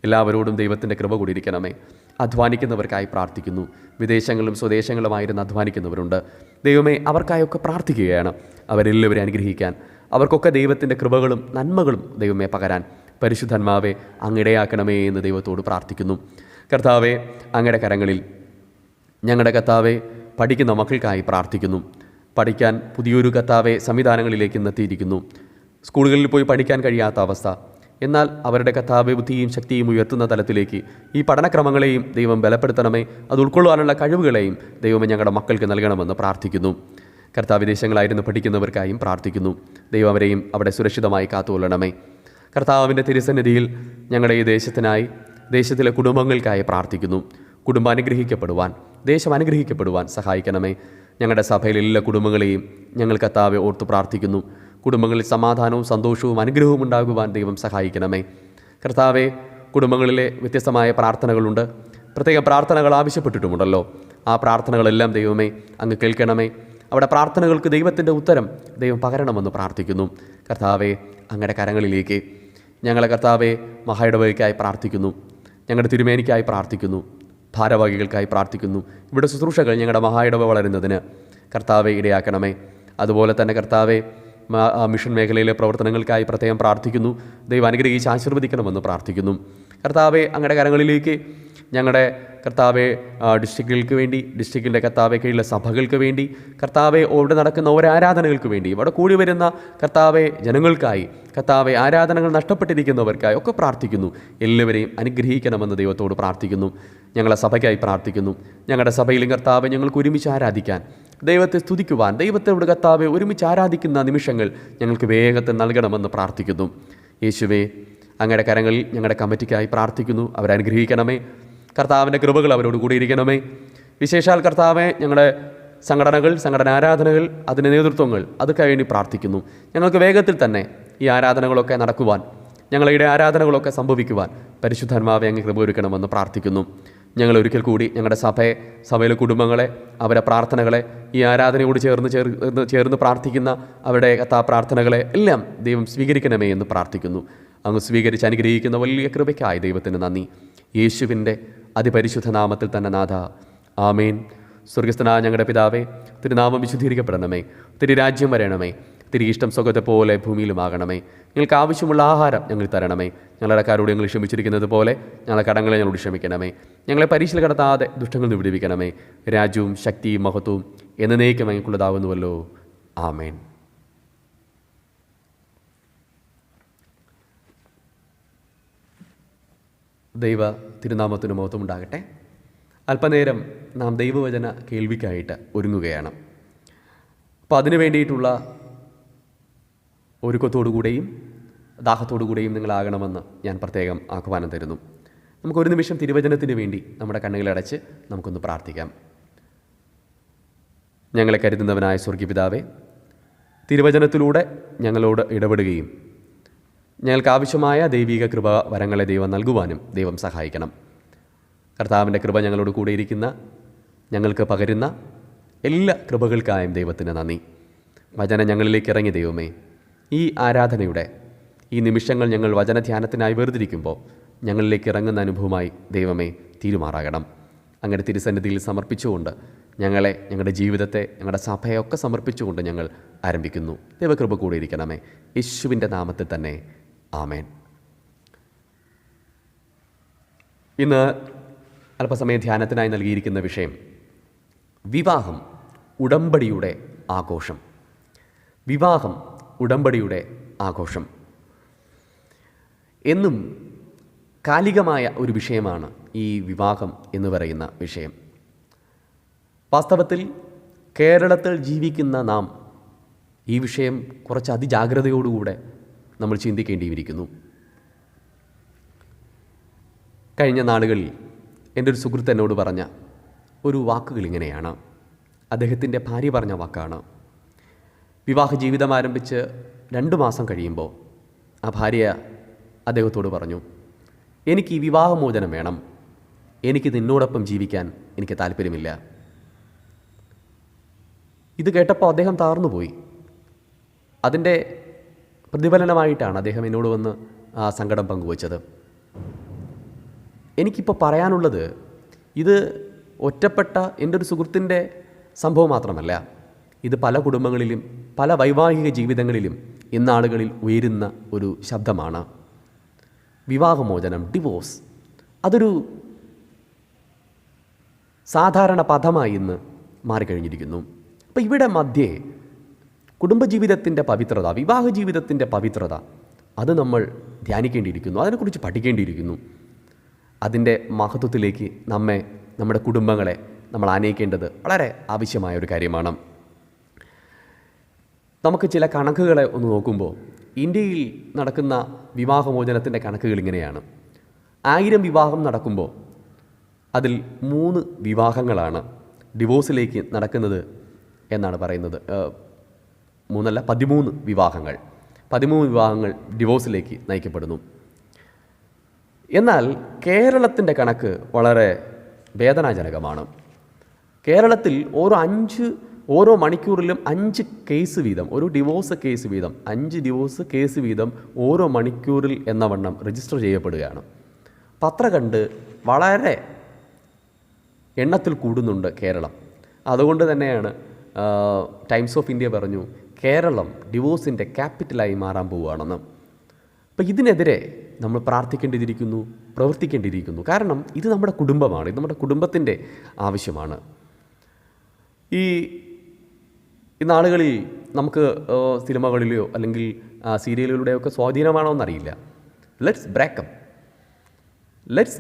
എല്ലാവരോടും ദൈവത്തിൻ്റെ കൃപ കൂടിയിരിക്കണമേ. അധ്വാനിക്കുന്നവർക്കായി പ്രാർത്ഥിക്കുന്നു. വിദേശങ്ങളിലും സ്വദേശങ്ങളുമായിരുന്ന് അധ്വാനിക്കുന്നവരുണ്ട്. ദൈവമേ, അവർക്കായൊക്കെ പ്രാർത്ഥിക്കുകയാണ്. അവരെല്ലാവരും അനുഗ്രഹിക്കാൻ, അവർക്കൊക്കെ ദൈവത്തിൻ്റെ കൃപകളും നന്മകളും ദൈവമേ പകരാൻ പരിശുദ്ധന്മാവെ അങ്ങിടയാക്കണമേ എന്ന് ദൈവത്തോട് പ്രാർത്ഥിക്കുന്നു. കർത്താവെ, അങ്ങയുടെ കരങ്ങളിൽ ഞങ്ങളുടെ കർത്താവെ പഠിക്കുന്ന മക്കൾക്കായി പ്രാർത്ഥിക്കുന്നു. പഠിക്കാൻ പുതിയൊരു കർത്താവെ സംവിധാനങ്ങളിലേക്ക് എത്തിയിരിക്കുന്നു. സ്കൂളുകളിൽ പോയി പഠിക്കാൻ കഴിയാത്ത അവസ്ഥ, എന്നാൽ അവരുടെ കർത്താവെ ബുദ്ധിയും ശക്തിയും ഉയർത്തുന്ന തലത്തിലേക്ക് ഈ പഠനക്രമങ്ങളെയും ദൈവം ബലപ്പെടുത്തണമേ. അത് ഉൾക്കൊള്ളാനുള്ള കഴിവുകളെയും ദൈവമേ ഞങ്ങളുടെ മക്കൾക്ക് നൽകണമെന്ന് പ്രാർത്ഥിക്കുന്നു. കർത്താവ് വിദേശങ്ങളായിരുന്നു പഠിക്കുന്നവർക്കായും പ്രാർത്ഥിക്കുന്നു. ദൈവം അവരെയും അവിടെ സുരക്ഷിതമായി കാത്തുകൊള്ളണമേ. കർത്താവിൻ്റെ തിരുസന്നിധിയിൽ ഞങ്ങളുടെ ഈ ദേശത്തിനായി, ദേശത്തിലെ കുടുംബങ്ങൾക്കായി പ്രാർത്ഥിക്കുന്നു. കുടുംബം അനുഗ്രഹിക്കപ്പെടുവാൻ, ദേശം അനുഗ്രഹിക്കപ്പെടുവാൻ സഹായിക്കണമേ. ഞങ്ങളുടെ സഭയിലെ എല്ലാ കുടുംബങ്ങളെയും ഞങ്ങൾ കർത്താവെ ഓർത്ത് പ്രാർത്ഥിക്കുന്നു. കുടുംബങ്ങളിൽ സമാധാനവും സന്തോഷവും അനുഗ്രഹവും ഉണ്ടാകുവാൻ ദൈവം സഹായിക്കണമേ. കർത്താവെ, കുടുംബങ്ങളിലെ വ്യത്യസ്തമായ പ്രാർത്ഥനകളുണ്ട്. പ്രത്യേക പ്രാർത്ഥനകൾ ആവശ്യപ്പെട്ടിട്ടുമുണ്ടല്ലോ. ആ പ്രാർത്ഥനകളെല്ലാം ദൈവമേ അങ്ങ് കേൾക്കണമേ. അവിടെ പ്രാർത്ഥനകൾക്ക് ദൈവത്തിൻ്റെ ഉത്തരം ദൈവം പകരണമെന്ന് പ്രാർത്ഥിക്കുന്നു. കർത്താവെ, അങ്ങയുടെ കരങ്ങളിലേക്ക് ഞങ്ങളെ കർത്താവെ മഹായിടവകയ്ക്കായി പ്രാർത്ഥിക്കുന്നു. ഞങ്ങളുടെ തിരുമേനിക്കായി പ്രാർത്ഥിക്കുന്നു. ഭാരവാഹികൾക്കായി പ്രാർത്ഥിക്കുന്നു. ഇവിടെ ശുശ്രൂഷകൾ ഞങ്ങളുടെ മഹായിടവ വളരുന്നതിന് കർത്താവെ ഇടയാക്കണമേ. അതുപോലെ തന്നെ കർത്താവെ, മിഷൻ മേഖലയിലെ പ്രവർത്തനങ്ങൾക്കായി പ്രത്യേകം പ്രാർത്ഥിക്കുന്നു. ദൈവം അനുഗ്രഹിച്ച് ആശീർവദിക്കണമെന്ന് പ്രാർത്ഥിക്കുന്നു. കർത്താവെ, അങ്ങയുടെ കരങ്ങളിലേക്ക് ഞങ്ങളുടെ കർത്താവെ ഡിസ്ട്രിക്റ്റുകൾക്ക് വേണ്ടി, ഡിസ്ട്രിക്റ്റിൻ്റെ കർത്താവെ കീഴിലെ സഭകൾക്ക് വേണ്ടി, കർത്താവെ അവിടെ നടക്കുന്ന ഓരോ ആരാധനകൾക്ക് വേണ്ടി, ഇവിടെ കൂടി വരുന്ന കർത്താവെ ജനങ്ങൾക്കായി, കർത്താവെ ആരാധനകൾ നഷ്ടപ്പെട്ടിരിക്കുന്നവർക്കായി ഒക്കെ പ്രാർത്ഥിക്കുന്നു. എല്ലാവരെയും അനുഗ്രഹിക്കണമെന്ന് ദൈവത്തോട് പ്രാർത്ഥിക്കുന്നു. ഞങ്ങളെ സഭയ്ക്കായി പ്രാർത്ഥിക്കുന്നു. ഞങ്ങളുടെ സഭയിലും കർത്താവെ ഞങ്ങൾക്ക് ഒരുമിച്ച് ആരാധിക്കാൻ, ദൈവത്തെ സ്തുതിക്കുവാൻ, ദൈവത്തോട് കർത്താവെ ഒരുമിച്ച് ആരാധിക്കുന്ന നിമിഷങ്ങൾ ഞങ്ങൾക്ക് വേഗത്തിൽ നൽകണമെന്ന് പ്രാർത്ഥിക്കുന്നു. യേശുവേ, അങ്ങയുടെ കരങ്ങളിൽ ഞങ്ങളുടെ കമ്മിറ്റിക്കായി പ്രാർത്ഥിക്കുന്നു. അവരെ അനുഗ്രഹിക്കണമേ. കർത്താവിൻ്റെ കൃപകൾ അവരോട് കൂടി ഇരിക്കണമേ. വിശേഷാൽ കർത്താവെ, ഞങ്ങളുടെ സംഘടനകൾ, സംഘടനാരാധനകൾ, അതിൻ്റെ നേതൃത്വങ്ങൾ, അതൊക്കെ വേണ്ടി പ്രാർത്ഥിക്കുന്നു. ഞങ്ങൾക്ക് വേഗത്തിൽ തന്നെ ഈ ആരാധനകളൊക്കെ നടക്കുവാൻ, ഞങ്ങളുടെ ആരാധനകളൊക്കെ സംഭവിക്കുവാൻ പരിശുദ്ധാത്മാവെ അങ്ങ് കൃപ ഒരുക്കണമെന്ന് പ്രാർത്ഥിക്കുന്നു. ഞങ്ങൾ ഒരിക്കൽ കൂടി ഞങ്ങളുടെ സഭയിലെ കുടുംബങ്ങളെ, അവരുടെ പ്രാർത്ഥനകളെ, ഈ ആരാധനയോട് ചേർന്ന് പ്രാർത്ഥിക്കുന്ന അവരുടെ പ്രാർത്ഥനകളെ എല്ലാം ദൈവം സ്വീകരിക്കണമേ എന്ന് പ്രാർത്ഥിക്കുന്നു. അങ്ങ് സ്വീകരിച്ച് അനുഗ്രഹിക്കുന്ന വലിയ കൃപയ്ക്കായി ദൈവത്തിന് നന്ദി. യേശുവിൻ്റെ അതിപരിശുദ്ധ നാമത്തിൽ തന്നെ നാഥ, ആമേൻ. സ്വർഗസ്ഥനായ ഞങ്ങളുടെ പിതാവേ, തിരുനാമം വിശുദ്ധീകരിക്കപ്പെടണമേ. തിരുരാജ്യം വരണമേ. തിരി ഇഷ്ടം സ്വർഗ്ഗത്തെ പോലെ ഭൂമിയിലുമാകണമേ. ഞങ്ങൾക്ക് ആവശ്യമുള്ള ആഹാരം ഞങ്ങൾ തരണമേ. ഞങ്ങളുടെ കടക്കാരോട് ഞങ്ങൾ ക്ഷമിച്ചിരിക്കുന്നത് പോലെ ഞങ്ങളുടെ കടങ്ങളെ ഞങ്ങളോട് ക്ഷമിക്കണമേ. ഞങ്ങളെ പരീക്ഷയിൽ കടത്താതെ ദുഷ്ടങ്ങളിൽ നിന്ന് വിടുവിക്കണമേ. രാജ്യവും ശക്തിയും മഹത്വവും എന്നേക്കും ഞങ്ങൾക്കുള്ളതാകുന്നുവല്ലോ. ആമേൻ. ദൈവ തിരുനാമത്തിന് മഹത്വം ഉണ്ടാകട്ടെ. അല്പനേരം നാം ദൈവവചന കേൾവിക്കായിട്ട് ഒരുങ്ങുകയാണ്. അപ്പോൾ അതിനു വേണ്ടിയിട്ടുള്ള ഒരുക്കത്തോടുകൂടെയും ദാഹത്തോടുകൂടെയും നിങ്ങളാകണമെന്ന് ഞാൻ പ്രത്യേകം ആഹ്വാനം തരുന്നു. നമുക്കൊരു നിമിഷം തിരുവചനത്തിന് വേണ്ടി നമ്മുടെ കണ്ണുകളടച്ച് നമുക്കൊന്ന് പ്രാർത്ഥിക്കാം. ഞങ്ങളെ കരുതുന്നവനായ സ്വർഗ്ഗപിതാവേ, തിരുവചനത്തിലൂടെ ഞങ്ങളോട് ഇടപെടുകയും ഞങ്ങൾക്ക് ആവശ്യമായ ദൈവിക കൃപ വരങ്ങളെ ദൈവം നൽകുവാനും ദൈവം സഹായിക്കണം. കർത്താവിൻ്റെ കൃപ ഞങ്ങളോട് കൂടെ ഇരിക്കുന്ന, ഞങ്ങൾക്ക് പകരുന്ന എല്ലാ കൃപകൾക്കായും ദൈവത്തിന് നന്ദി. വചനം ഞങ്ങളിലേക്ക് ഇറങ്ങി ദൈവമേ, ഈ ആരാധനയുടെ ഈ നിമിഷങ്ങൾ ഞങ്ങൾ വചനധ്യാനത്തിനായി വേർതിരിക്കുമ്പോൾ ഞങ്ങളിലേക്ക് ഇറങ്ങുന്ന അനുഭവമായി ദൈവമേ തീരുമാറാകണം. അങ്ങനെ തിരുസന്നിധിയിൽ സമർപ്പിച്ചുകൊണ്ട് ഞങ്ങളെ, ഞങ്ങളുടെ ജീവിതത്തെ, ഞങ്ങളുടെ സഭയൊക്കെ സമർപ്പിച്ചുകൊണ്ട് ഞങ്ങൾ ആരംഭിക്കുന്നു. ദൈവകൃപ കൂടെ ഇരിക്കണമേ. യേശുവിൻ്റെ നാമത്തിൽ തന്നെ ആമേൻ. ഇന്ന് അല്പസമയ ധ്യാനത്തിനായി നൽകിയിരിക്കുന്ന വിഷയം വിവാഹം, ഉടമ്പടിയുടെ ആഘോഷം. വിവാഹം, ഉടമ്പടിയുടെ ആഘോഷം എന്നും കാലികമായ ഒരു വിഷയമാണ് ഈ വിവാഹം എന്ന് പറയുന്ന വിഷയം. വാസ്തവത്തിൽ കേരളത്തിൽ ജീവിക്കുന്ന നാം ഈ വിഷയം കുറച്ച് അതിജാഗ്രതയോടുകൂടെ നമ്മൾ ചിന്തിക്കേണ്ടിയിരിക്കുന്നു. കഴിഞ്ഞ നാളുകളിൽ എൻ്റെ ഒരു സുഹൃത്ത് എന്നോട് പറഞ്ഞ ഒരു വാക്കുകൾ ഇങ്ങനെയാണ്. അദ്ദേഹത്തിൻ്റെ ഭാര്യ പറഞ്ഞ വാക്കാണ്. വിവാഹ ജീവിതം ആരംഭിച്ച് 2 മാസം കഴിയുമ്പോൾ ആ ഭാര്യ അദ്ദേഹത്തോട് പറഞ്ഞു, എനിക്ക് ഈ വിവാഹമോചനം വേണം, എനിക്ക് നിന്നോടൊപ്പം ജീവിക്കാൻ എനിക്ക് താല്പര്യമില്ല. ഇത് കേട്ടപ്പോൾ അദ്ദേഹം താർന്നുപോയി. അതിൻ്റെ പ്രതിഫലനമായിട്ടാണ് അദ്ദേഹം എന്നോട് വന്ന് ആ സങ്കടം പങ്കുവച്ചത്. എനിക്കിപ്പോൾ പറയാനുള്ളത്, ഇത് ഒറ്റപ്പെട്ട എൻ്റെ ഒരു സുഹൃത്തിൻ്റെ സംഭവം മാത്രമല്ല. ഇത് പല കുടുംബങ്ങളിലും പല വൈവാഹിക ജീവിതങ്ങളിലും ഇന്നാളുകളിൽ ഉയരുന്ന ഒരു ശബ്ദമാണ്. വിവാഹമോചനം, ഡിവോഴ്സ്, അതൊരു സാധാരണ പദമായി ഇന്ന് മാറിക്കഴിഞ്ഞിരിക്കുന്നു. അപ്പോൾ ഇവിടെ മധ്യേ കുടുംബജീവിതത്തിൻ്റെ പവിത്രത, വിവാഹ ജീവിതത്തിൻ്റെ പവിത്രത, അത് നമ്മൾ ധ്യാനിക്കേണ്ടിയിരിക്കുന്നു, അതിനെക്കുറിച്ച് പഠിക്കേണ്ടിയിരിക്കുന്നു. അതിൻ്റെ മഹത്വത്തിലേക്ക് നമ്മുടെ കുടുംബങ്ങളെ നമ്മൾ ആനയിക്കേണ്ടത് വളരെ ആവശ്യമായ ഒരു കാര്യമാണ്. നമുക്ക് ചില കണക്കുകളെ ഒന്ന് നോക്കുമ്പോൾ ഇന്ത്യയിൽ നടക്കുന്ന വിവാഹമോചനത്തിൻ്റെ കണക്കുകൾ ഇങ്ങനെയാണ്. 1000 വിവാഹം നടക്കുമ്പോൾ അതിൽ 3 വിവാഹങ്ങളാണ് ഡിവോഴ്സിലേക്ക് നടക്കുന്നത് എന്നാണ് പറയുന്നത്. 13 വിവാഹങ്ങൾ 13 വിവാഹങ്ങൾ ഡിവോഴ്സിലേക്ക് നയിക്കപ്പെടുന്നു. എന്നാൽ കേരളത്തിൻ്റെ കണക്ക് വളരെ വേദനാജനകമാണ്. കേരളത്തിൽ ഓരോ മണിക്കൂറിലും 5 കേസ് വീതം, ഒരു ഡിവോഴ്സ് കേസ് വീതം, 5 ഡിവോഴ്സ് കേസ് വീതം ഓരോ മണിക്കൂറിൽ എന്ന വണ്ണം രജിസ്റ്റർ ചെയ്യപ്പെടുകയാണ്. പത്ര കണ്ട് വളരെ എണ്ണത്തിൽ കൂടുന്നുണ്ട് കേരളം. അതുകൊണ്ട് തന്നെയാണ് ടൈംസ് ഓഫ് ഇന്ത്യ പറഞ്ഞു, കേരളം ഡിവോഴ്സിൻ്റെ ക്യാപിറ്റലായി മാറാൻ പോവുകയാണെന്ന്. അപ്പോൾ ഇതിനെതിരെ നമ്മൾ പ്രാർത്ഥിക്കേണ്ടിയിരിക്കുന്നു. പ്രവർത്തിക്കേണ്ടിയിരിക്കുന്നു. കാരണം ഇത് നമ്മുടെ കുടുംബമാണ്, ഇത് നമ്മുടെ കുടുംബത്തിൻ്റെ ആവശ്യമാണ്. ഈ നാളുകളിൽ നമുക്ക് സിനിമകളിലെയോ അല്ലെങ്കിൽ സീരിയലുകളുടെയോ ഒക്കെ സ്വാധീനമാണോ എന്നറിയില്ല. ലെറ്റ്സ്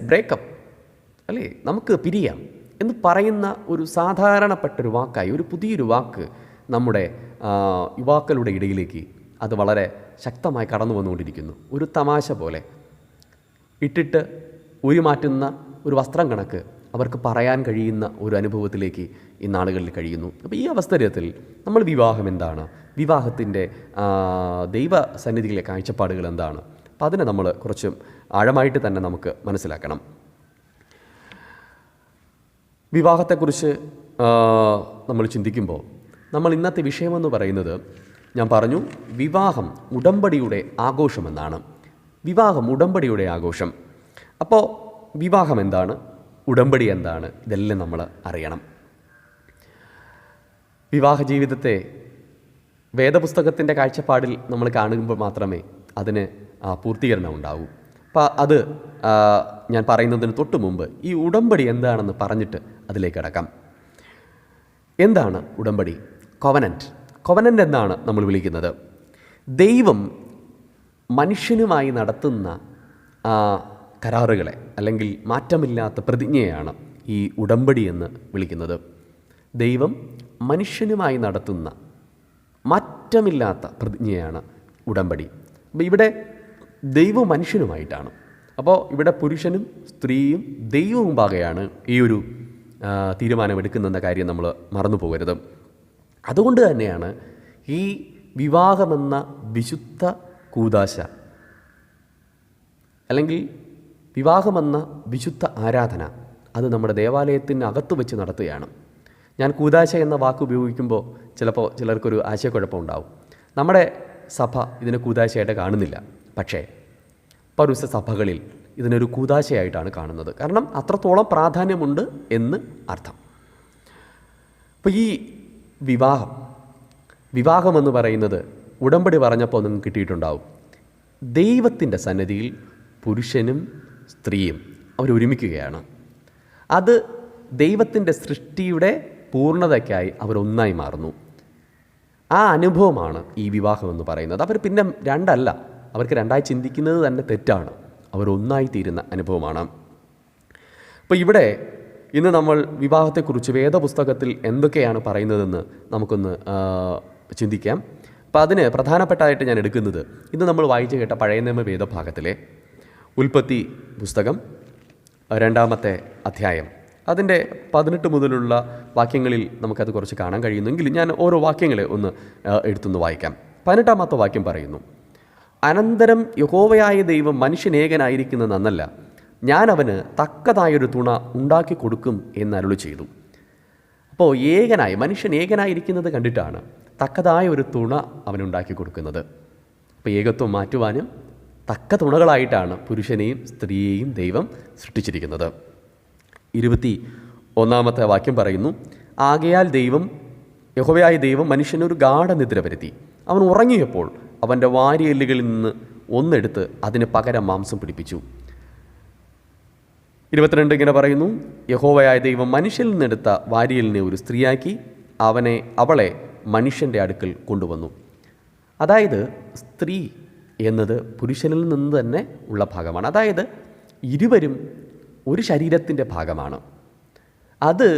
ബ്രേക്കപ്പ് അല്ലേ, നമുക്ക് പിരിയാം എന്ന് പറയുന്ന ഒരു സാധാരണപ്പെട്ടൊരു വാക്കായി, ഒരു പുതിയൊരു വാക്ക് നമ്മുടെ യുവാക്കളുടെ ഇടയിലേക്ക് അത് വളരെ ശക്തമായി കടന്നു വന്നുകൊണ്ടിരിക്കുന്നു. ഒരു തമാശ പോലെ ഇട്ടിട്ട് മാറ്റുന്ന ഒരു വസ്ത്രം കണക്ക് അവർക്ക് പറയാൻ കഴിയുന്ന ഒരു അനുഭവത്തിലേക്ക് ഈ നാളുകളിൽ കഴിയുന്നു. അപ്പോൾ ഈ അവസരത്തിൽ നമ്മൾ വിവാഹം എന്താണ്, വിവാഹത്തിൻ്റെ ദൈവസന്നിധിയിലെ കാഴ്ചപ്പാടുകൾ എന്താണ്, അപ്പം അതിനെ നമ്മൾ കുറച്ച് ആഴമായിട്ട് തന്നെ നമുക്ക് മനസ്സിലാക്കണം. വിവാഹത്തെക്കുറിച്ച് നമ്മൾ ചിന്തിക്കുമ്പോൾ നമ്മൾ ഇന്നത്തെ വിഷയമെന്ന് പറയുന്നത്, ഞാൻ പറഞ്ഞു, വിവാഹം ഉടമ്പടിയുടെ ആഘോഷമെന്നാണ്. വിവാഹം ഉടമ്പടിയുടെ ആഘോഷം. അപ്പോൾ വിവാഹം എന്താണ്, ഉടമ്പടി എന്താണ്, ഇതെല്ലാം നമ്മൾ അറിയണം. വിവാഹ ജീവിതത്തെ വേദപുസ്തകത്തിൻ്റെ കാഴ്ചപ്പാടിൽ നമ്മൾ കാണുമ്പോൾ മാത്രമേ അതിന് പൂർത്തീകരണം ഉണ്ടാവൂ. അപ്പോൾ അത് ഞാൻ പറയുന്നതിന് തൊട്ട് മുമ്പ് ഈ ഉടമ്പടി എന്താണെന്ന് പറഞ്ഞിട്ട് അതിലേക്ക് കടക്കാം. എന്താണ് ഉടമ്പടി? കോവനൻ്റ് എന്നാണ് നമ്മൾ വിളിക്കുന്നത്. ദൈവം മനുഷ്യനുമായി നടത്തുന്ന കരാറുകളെ അല്ലെങ്കിൽ മാറ്റമില്ലാത്ത പ്രതിജ്ഞയാണ് ഈ ഉടമ്പടി എന്ന് വിളിക്കുന്നത്. ദൈവം മനുഷ്യനുമായി നടത്തുന്ന മാറ്റമില്ലാത്ത പ്രതിജ്ഞയാണ് ഉടമ്പടി. അപ്പോൾ ഇവിടെ ദൈവം മനുഷ്യനുമായിട്ടാണ്. അപ്പോൾ ഇവിടെ പുരുഷനും സ്ത്രീയും ദൈവവും മുമ്പാകെയാണ് ഈ ഒരു തീരുമാനമെടുക്കുന്ന കാര്യം നമ്മൾ മറന്നു പോകരുത്. അതുകൊണ്ട് തന്നെയാണ് ഈ വിവാഹമെന്ന വിശുദ്ധ കൂദാശ അല്ലെങ്കിൽ വിവാഹമെന്ന വിശുദ്ധ ആരാധന അത് നമ്മുടെ ദേവാലയത്തിനകത്ത് വെച്ച് നടത്തുകയാണ്. ഞാൻ കൂദാശ എന്ന വാക്ക് ഉപയോഗിക്കുമ്പോൾ ചിലപ്പോൾ ചിലർക്കൊരു ആശയക്കുഴപ്പമുണ്ടാവും. നമ്മുടെ സഭ ഇതിനെ കൂദാശയായിട്ട് കാണുന്നില്ല. പക്ഷേ പൗരസ്ത്യ സഭകളിൽ ഇതിനൊരു കൂദാശയായിട്ടാണ് കാണുന്നത്. കാരണം അത്രത്തോളം പ്രാധാന്യമുണ്ട് എന്ന് അർത്ഥം. അപ്പോൾ ഈ വിവാഹമെന്ന് പറയുന്നത് ഉടമ്പടി പറഞ്ഞപ്പോൾ നിങ്ങൾക്ക് കിട്ടിയിട്ടുണ്ടാവും. ദൈവത്തിൻ്റെ സന്നിധിയിൽ പുരുഷനും സ്ത്രീയും അവരൊരുമിക്കുകയാണ്. അത് ദൈവത്തിൻ്റെ സൃഷ്ടിയുടെ പൂർണ്ണതയ്ക്കായി അവരൊന്നായി മാറുന്നു. ആ അനുഭവമാണ് ഈ വിവാഹമെന്ന് പറയുന്നത്. അവർ പിന്നെ രണ്ടല്ല, അവർക്ക് രണ്ടായി ചിന്തിക്കുന്നത് തന്നെ തെറ്റാണ്. അവരൊന്നായി തീരുന്ന അനുഭവമാണ്. അപ്പോൾ ഇവിടെ ഇന്ന് നമ്മൾ വിവാഹത്തെക്കുറിച്ച് വേദപുസ്തകത്തിൽ എന്തൊക്കെയാണ് പറയുന്നതെന്ന് നമുക്കൊന്ന് ചിന്തിക്കാം. അപ്പോൾ അതിന് പ്രധാനപ്പെട്ടതായിട്ട് ഞാൻ എടുക്കുന്നത് ഇന്ന് നമ്മൾ വായിച്ചു കേട്ട പഴയ നിയമ വേദഭാഗത്തിലെ ഉൽപ്പത്തി പുസ്തകം 2-ാമത്തെ അധ്യായം അതിൻ്റെ 18 മുതലുള്ള വാക്യങ്ങളിൽ നമുക്കത് കുറച്ച് കാണാൻ കഴിയുന്നെങ്കിലും ഞാൻ ഓരോ വാക്യങ്ങളെ ഒന്ന് എടുത്തുനിന്ന് വായിക്കാം. 18-ാമത്തെ വാക്യം പറയുന്നു, അനന്തരം യഹോവയായ ദൈവം മനുഷ്യനേകനായിരിക്കുന്നത് നന്നല്ല, ഞാൻ അവന് തക്കതായൊരു തുണ ഉണ്ടാക്കി കൊടുക്കും എന്ന് അരുളി ചെയ്തു. അപ്പോൾ മനുഷ്യൻ ഏകനായിരിക്കുന്നത് കണ്ടിട്ടാണ് തക്കതായ ഒരു തുണ അവനുണ്ടാക്കി കൊടുക്കുന്നത്. അപ്പോൾ ഏകത്വം മാറ്റുവാനും തക്ക തുണകളായിട്ടാണ് പുരുഷനെയും സ്ത്രീയെയും ദൈവം സൃഷ്ടിച്ചിരിക്കുന്നത്. 21-ാമത്തെ വാക്യം പറയുന്നു, ആകയാൽ യഹോവയായ ദൈവം മനുഷ്യനൊരു ഗാഢനിദ്ര വരുത്തി. അവൻ ഉറങ്ങിയപ്പോൾ അവൻ്റെ വാരിയെല്ലുകളിൽ നിന്ന് ഒന്നെടുത്ത് അതിന് പകരം മാംസം പിടിപ്പിച്ചു. 22 ഇങ്ങനെ പറയുന്നു, യഹോവയായ ദൈവം മനുഷ്യനിൽ നിന്നെടുത്ത വാരിയെല്ലിനെ ഒരു സ്ത്രീയാക്കി അവളെ മനുഷ്യൻ്റെ അടുക്കൽ കൊണ്ടുവന്നു. അതായത് സ്ത്രീ എന്നത് പുരുഷനിൽ നിന്ന് തന്നെ ഉള്ള ഭാഗമാണ്. അതായത് ഇരുവരും ഒരു ശരീരത്തിൻ്റെ ഭാഗമാണ്. അത്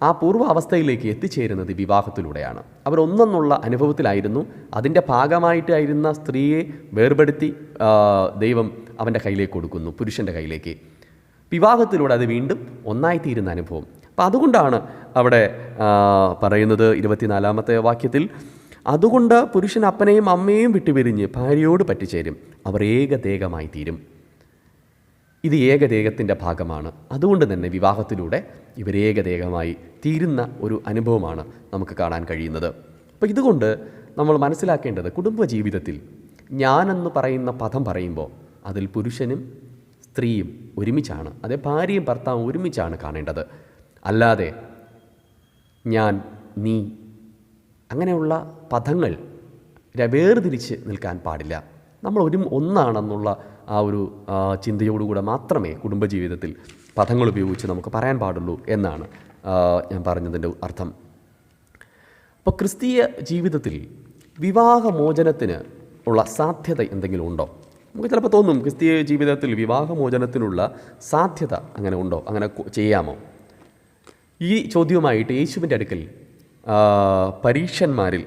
ആ പൂർവ്വ അവസ്ഥയിലേക്ക് എത്തിച്ചേരുന്നത് വിവാഹത്തിലൂടെയാണ്. അവർ ഒന്നെന്നുള്ള അനുഭവത്തിലായിരുന്നു. അതിൻ്റെ ഭാഗമായിട്ടായിരുന്ന സ്ത്രീയെ വേർപെടുത്തി ദൈവം അവൻ്റെ കയ്യിലേക്ക് കൊടുക്കുന്നു, പുരുഷൻ്റെ കയ്യിലേക്ക്. വിവാഹത്തിലൂടെ അത് വീണ്ടും ഒന്നായിത്തീരുന്ന അനുഭവം. അപ്പം അതുകൊണ്ടാണ് അവിടെ പറയുന്നത് 24-ാമത്തെ വാക്യത്തിൽ, അതുകൊണ്ട് പുരുഷൻ അപ്പനെയും അമ്മയെയും വിട്ടുപിരിഞ്ഞ് ഭാര്യയോട് പറ്റിച്ചേരും, അവർ ഏകദേഹമായി തീരും. ഇത് ഏകദേഹത്തിൻ്റെ ഭാഗമാണ്. അതുകൊണ്ട് തന്നെ വിവാഹത്തിലൂടെ ഇവർ ഏകദേഹമായി തീരുന്ന ഒരു അനുഭവമാണ് നമുക്ക് കാണാൻ കഴിയുന്നത്. അപ്പോൾ ഇതുകൊണ്ട് നമ്മൾ മനസ്സിലാക്കേണ്ടത്, കുടുംബജീവിതത്തിൽ ഞാനെന്ന് പറയുന്ന പദം പറയുമ്പോൾ അതിൽ പുരുഷനും സ്ത്രീയും ഒരുമിച്ചാണ്, അതേ ഭാര്യയും ഭർത്താവും ഒരുമിച്ചാണ് കാണേണ്ടത്. അല്ലാതെ ഞാൻ, നീ അങ്ങനെയുള്ള പദങ്ങൾ വേർതിരിച്ച് നിൽക്കാൻ പാടില്ല. നമ്മൾ ഒന്നാണെന്നുള്ള ആ ഒരു ചിന്തയോടുകൂടെ മാത്രമേ കുടുംബജീവിതത്തിൽ പദങ്ങൾ ഉപയോഗിച്ച് നമുക്ക് പറയാൻ പാടുള്ളൂ എന്നാണ് ഞാൻ പറഞ്ഞതിൻ്റെ അർത്ഥം. അപ്പോൾ ക്രിസ്തീയ ജീവിതത്തിൽ വിവാഹമോചനത്തിന് ഉള്ള സാധ്യത എന്തെങ്കിലും ഉണ്ടോ? നമുക്ക് ചിലപ്പോൾ തോന്നും ക്രിസ്തീയ ജീവിതത്തിൽ വിവാഹമോചനത്തിനുള്ള സാധ്യത അങ്ങനെ ഉണ്ടോ, അങ്ങനെ ചെയ്യാമോ? ഈ ചോദ്യവുമായിട്ട് യേശുവിൻ്റെ അടുക്കൽ പരീക്ഷന്മാരിൽ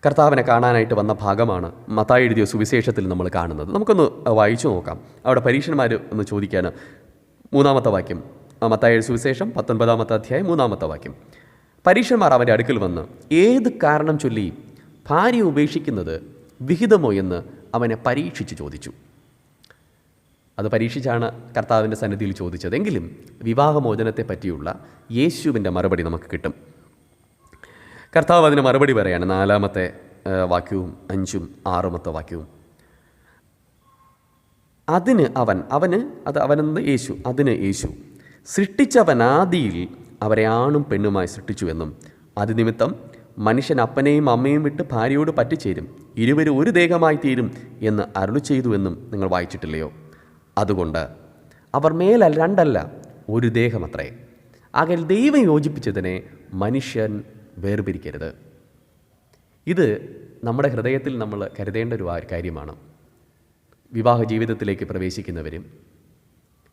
കർത്താവിനെ കാണാനായിട്ട് വന്ന ഭാഗമാണ് മത്തായി എഴുതിയ സുവിശേഷത്തിൽ നമ്മൾ കാണുന്നത്. നമുക്കൊന്ന് വായിച്ചു നോക്കാം. അവിടെ പരീക്ഷന്മാർ ഒന്ന് ചോദിക്കുകയാണ്. 3-ാമത്തെ വാക്യം, മത്തായി സുവിശേഷം 19-ാമത്തെ അധ്യായം 3-ാമത്തെ വാക്യം. പരീക്ഷന്മാർ അവൻ്റെ അടുക്കൽ വന്ന് ഏത് കാരണം ചൊല്ലി ഭാര്യ ഉപേക്ഷിക്കുന്നത് വിഹിതമോ എന്ന് അവനെ പരീക്ഷിച്ച് ചോദിച്ചു. അത് പരീക്ഷിച്ചാണ് കർത്താവിൻ്റെ സന്നിധിയിൽ ചോദിച്ചത്. എങ്കിലും വിവാഹമോചനത്തെ പറ്റിയുള്ള യേശുവിൻ്റെ മറുപടി നമുക്ക് കിട്ടും. കർത്താവ് അതിന് മറുപടി പറയാണ് 4-ാമത്തെ വാക്യവും 5ഉം 6-ാമത്തെ വാക്യവും. അതിന് യേശു സൃഷ്ടിച്ചവൻ ആദിയിൽ അവരെ ആണും പെണ്ണുമായി സൃഷ്ടിച്ചുവെന്നും അത് നിമിത്തം മനുഷ്യൻ അപ്പനെയും അമ്മയും വിട്ട് ഭാര്യയോട് പറ്റിച്ചേരും, ഇരുവരും ഒരു ദേഹമായി തീരും എന്ന് അരുളി ചെയ്തുവെന്നും നിങ്ങൾ വായിച്ചിട്ടില്ലയോ? അതുകൊണ്ട് അവർ രണ്ടല്ല ഒരു ദേഹമത്രേ. ആകയാൽ ദൈവം യോജിപ്പിച്ചതിനെ മനുഷ്യൻ വേർപിരിക്കരുത്. ഇത് നമ്മുടെ ഹൃദയത്തിൽ നമ്മൾ കരുതേണ്ട ഒരു കാര്യമാണ്. വിവാഹ ജീവിതത്തിലേക്ക് പ്രവേശിക്കുന്നവരും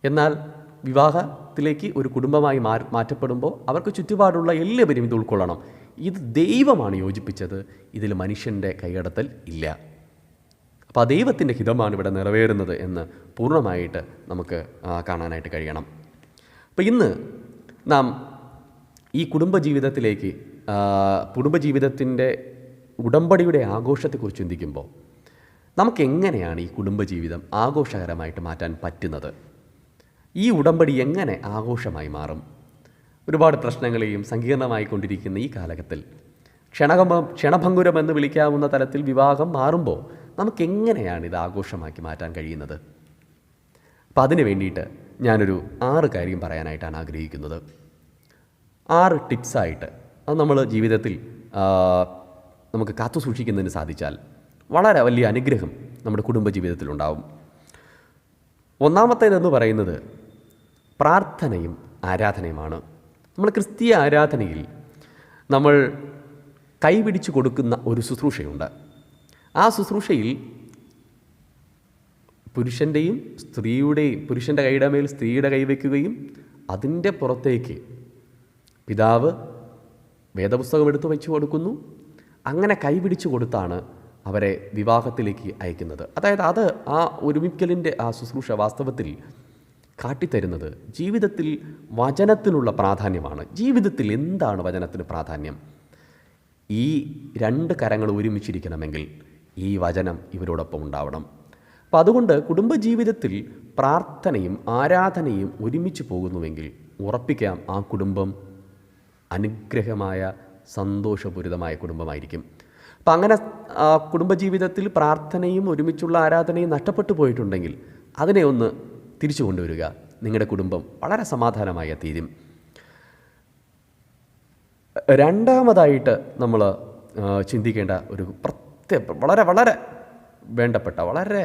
എന്നാൽ വിവാഹത്തിലേക്ക് ഒരു കുടുംബമായി മാറ്റപ്പെടുമ്പോൾ അവർക്ക് ചുറ്റുപാടുള്ള എല്ലാവരും ഇത് ഉൾക്കൊള്ളണം. ഇത് ദൈവമാണ് യോജിപ്പിച്ചത്, ഇതിൽ മനുഷ്യൻ്റെ കൈകടത്തൽ ഇല്ല. അപ്പോൾ ആ ദൈവത്തിൻ്റെ ഹിതമാണ് ഇവിടെ നിറവേറുന്നത് എന്ന് പൂർണ്ണമായിട്ട് നമുക്ക് കാണാനായിട്ട് കഴിയണം. അപ്പോൾ ഇന്ന് നാം ഈ കുടുംബജീവിതത്തിൻ്റെ ഉടമ്പടിയുടെ ആഘോഷത്തെക്കുറിച്ച് ചിന്തിക്കുമ്പോൾ നമുക്കെങ്ങനെയാണ് ഈ കുടുംബജീവിതം ആഘോഷകരമായിട്ട് മാറ്റാൻ പറ്റുന്നത്? ഈ ഉടമ്പടി എങ്ങനെ ആഘോഷമായി മാറും? ഒരുപാട് പ്രശ്നങ്ങളെയും സങ്കീർണമായി കൊണ്ടിരിക്കുന്ന ഈ കാലഘട്ടത്തിൽ ക്ഷണഭംഗുരമെന്ന് വിളിക്കാവുന്ന തലത്തിൽ വിവാഹം മാറുമ്പോൾ നമുക്കെങ്ങനെയാണ് ഇത് ആഘോഷമാക്കി മാറ്റാൻ കഴിയുന്നത്? അപ്പം അതിന് വേണ്ടിയിട്ട് ഞാനൊരു 6 കാര്യം പറയാനായിട്ടാണ് ആഗ്രഹിക്കുന്നത്. 6 ടിപ്സായിട്ട് അത് നമ്മൾ ജീവിതത്തിൽ നമുക്ക് കാത്തു സൂക്ഷിക്കുന്നതിന് സാധിച്ചാൽ വളരെ വലിയ അനുഗ്രഹം നമ്മുടെ കുടുംബജീവിതത്തിലുണ്ടാവും. 1-ാമത്തേതെന്ന് പറയുന്നത് പ്രാർത്ഥനയും ആരാധനയുമാണ്. നമ്മൾ ക്രിസ്തീയ ആരാധനയിൽ നമ്മൾ കൈപിടിച്ചു കൊടുക്കുന്ന ഒരു ശുശ്രൂഷയുണ്ട്. ആ ശുശ്രൂഷയിൽ പുരുഷൻ്റെ കൈയുടെ മേൽ സ്ത്രീയുടെ കൈവയ്ക്കുകയും അതിൻ്റെ പുറത്തേക്ക് പിതാവ് വേദപുസ്തകം എടുത്തു വെച്ച് കൊടുക്കുന്നു. അങ്ങനെ കൈപിടിച്ചു കൊടുത്താണ് അവരെ വിവാഹത്തിലേക്ക് അയക്കുന്നത്. അതായത് അത് ആ ഒരുമിക്കലിൻ്റെ ആ ശുശ്രൂഷ വാസ്തവത്തിൽ കാട്ടിത്തരുന്നത് ജീവിതത്തിൽ വചനത്തിനുള്ള പ്രാധാന്യമാണ്. ജീവിതത്തിൽ എന്താണ് വചനത്തിന് പ്രാധാന്യം? ഈ 2 കരങ്ങൾ ഒരുമിച്ചിരിക്കണമെങ്കിൽ ഈ വചനം ഇവരോടൊപ്പം ഉണ്ടാവണം. അപ്പം അതുകൊണ്ട് കുടുംബജീവിതത്തിൽ പ്രാർത്ഥനയും ആരാധനയും ഒരുമിച്ച് പോകുന്നുവെങ്കിൽ ഉറപ്പിക്കാം ആ കുടുംബം അനുഗ്രഹമായ സന്തോഷപൂരിതമായ കുടുംബമായിരിക്കും. അപ്പം അങ്ങനെ കുടുംബജീവിതത്തിൽ പ്രാർത്ഥനയും ഒരുമിച്ചുള്ള ആരാധനയും നഷ്ടപ്പെട്ടു പോയിട്ടുണ്ടെങ്കിൽ അതിനെ ഒന്ന് തിരിച്ചു കൊണ്ടുവരിക. നിങ്ങളുടെ കുടുംബം വളരെ സമാധാനമായി തീരും. 2-ാമതായിട്ട് നമ്മൾ ചിന്തിക്കേണ്ട ഒരു വളരെ വളരെ വേണ്ടപ്പെട്ട വളരെ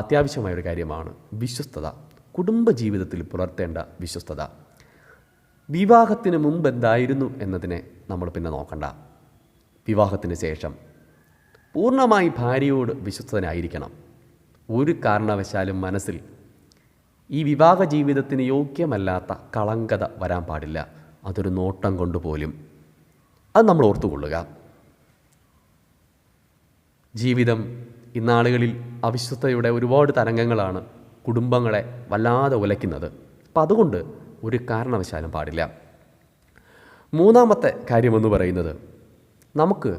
അത്യാവശ്യമായൊരു കാര്യമാണ് വിശ്വസ്തത. കുടുംബജീവിതത്തിൽ പുലർത്തേണ്ട വിശ്വസ്തത. വിവാഹത്തിന് മുമ്പ് എന്തായിരുന്നു എന്നതിനെ നമ്മൾ പിന്നെ നോക്കണ്ട. വിവാഹത്തിന് ശേഷം പൂർണ്ണമായി ഭാര്യയോട് വിശ്വസ്തനായിരിക്കണം. ഒരു കാരണവശാലും മനസ്സിൽ ഈ വിവാഹ ജീവിതത്തിന് യോഗ്യമല്ലാത്ത കളങ്കത വരാൻ പാടില്ല. അതൊരു നോട്ടം കൊണ്ടുപോലും അത് നമ്മൾ ഓർത്തുകൊള്ളുക. ജീവിതം ഇന്നാളുകളിൽ അവിശ്വസ്തയുടെ ഒരുപാട് തരംഗങ്ങളാണ് കുടുംബങ്ങളെ വല്ലാതെ ഉലയ്ക്കുന്നത്. അപ്പം അതുകൊണ്ട് ഒരു കാരണവശാലും പാടില്ല. 3-ാമത്തെ കാര്യമെന്ന് പറയുന്നത് നമുക്ക്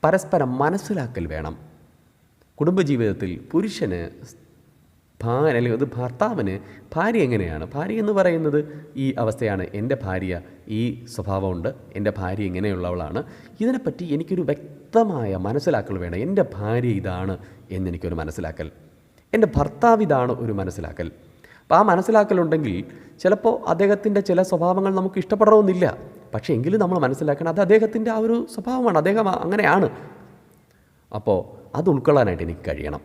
പരസ്പരം മനസ്സിലാക്കൽ വേണം. കുടുംബജീവിതത്തിൽ പുരുഷന് അല്ലെങ്കിൽ അത് ഭർത്താവിന് ഭാര്യ എങ്ങനെയാണ്? ഭാര്യ എന്ന് പറയുന്നത് ഈ അവസ്ഥയാണ്. എൻ്റെ ഭാര്യ ഈ സ്വഭാവമുണ്ട്, എൻ്റെ ഭാര്യ ഇങ്ങനെയുള്ളവളാണ്. ഇതിനെപ്പറ്റി എനിക്കൊരു വ്യക്തമായ മനസ്സിലാക്കൽ വേണം. എൻ്റെ ഭാര്യ ഇതാണ് എന്നെനിക്കൊരു മനസ്സിലാക്കൽ, എൻ്റെ ഭർത്താവ് ഇതാണ് ഒരു മനസ്സിലാക്കൽ. അപ്പോൾ ആ മനസ്സിലാക്കലുണ്ടെങ്കിൽ ചിലപ്പോൾ അദ്ദേഹത്തിൻ്റെ ചില സ്വഭാവങ്ങൾ നമുക്ക് ഇഷ്ടപ്പെടണമെന്നില്ല. പക്ഷേ എങ്കിലും നമ്മൾ മനസ്സിലാക്കണം അത് അദ്ദേഹത്തിൻ്റെ ആ ഒരു സ്വഭാവമാണ്, അദ്ദേഹം അങ്ങനെയാണ്. അപ്പോൾ അത് ഉൾക്കൊള്ളാനായിട്ട് എനിക്ക് കഴിയണം.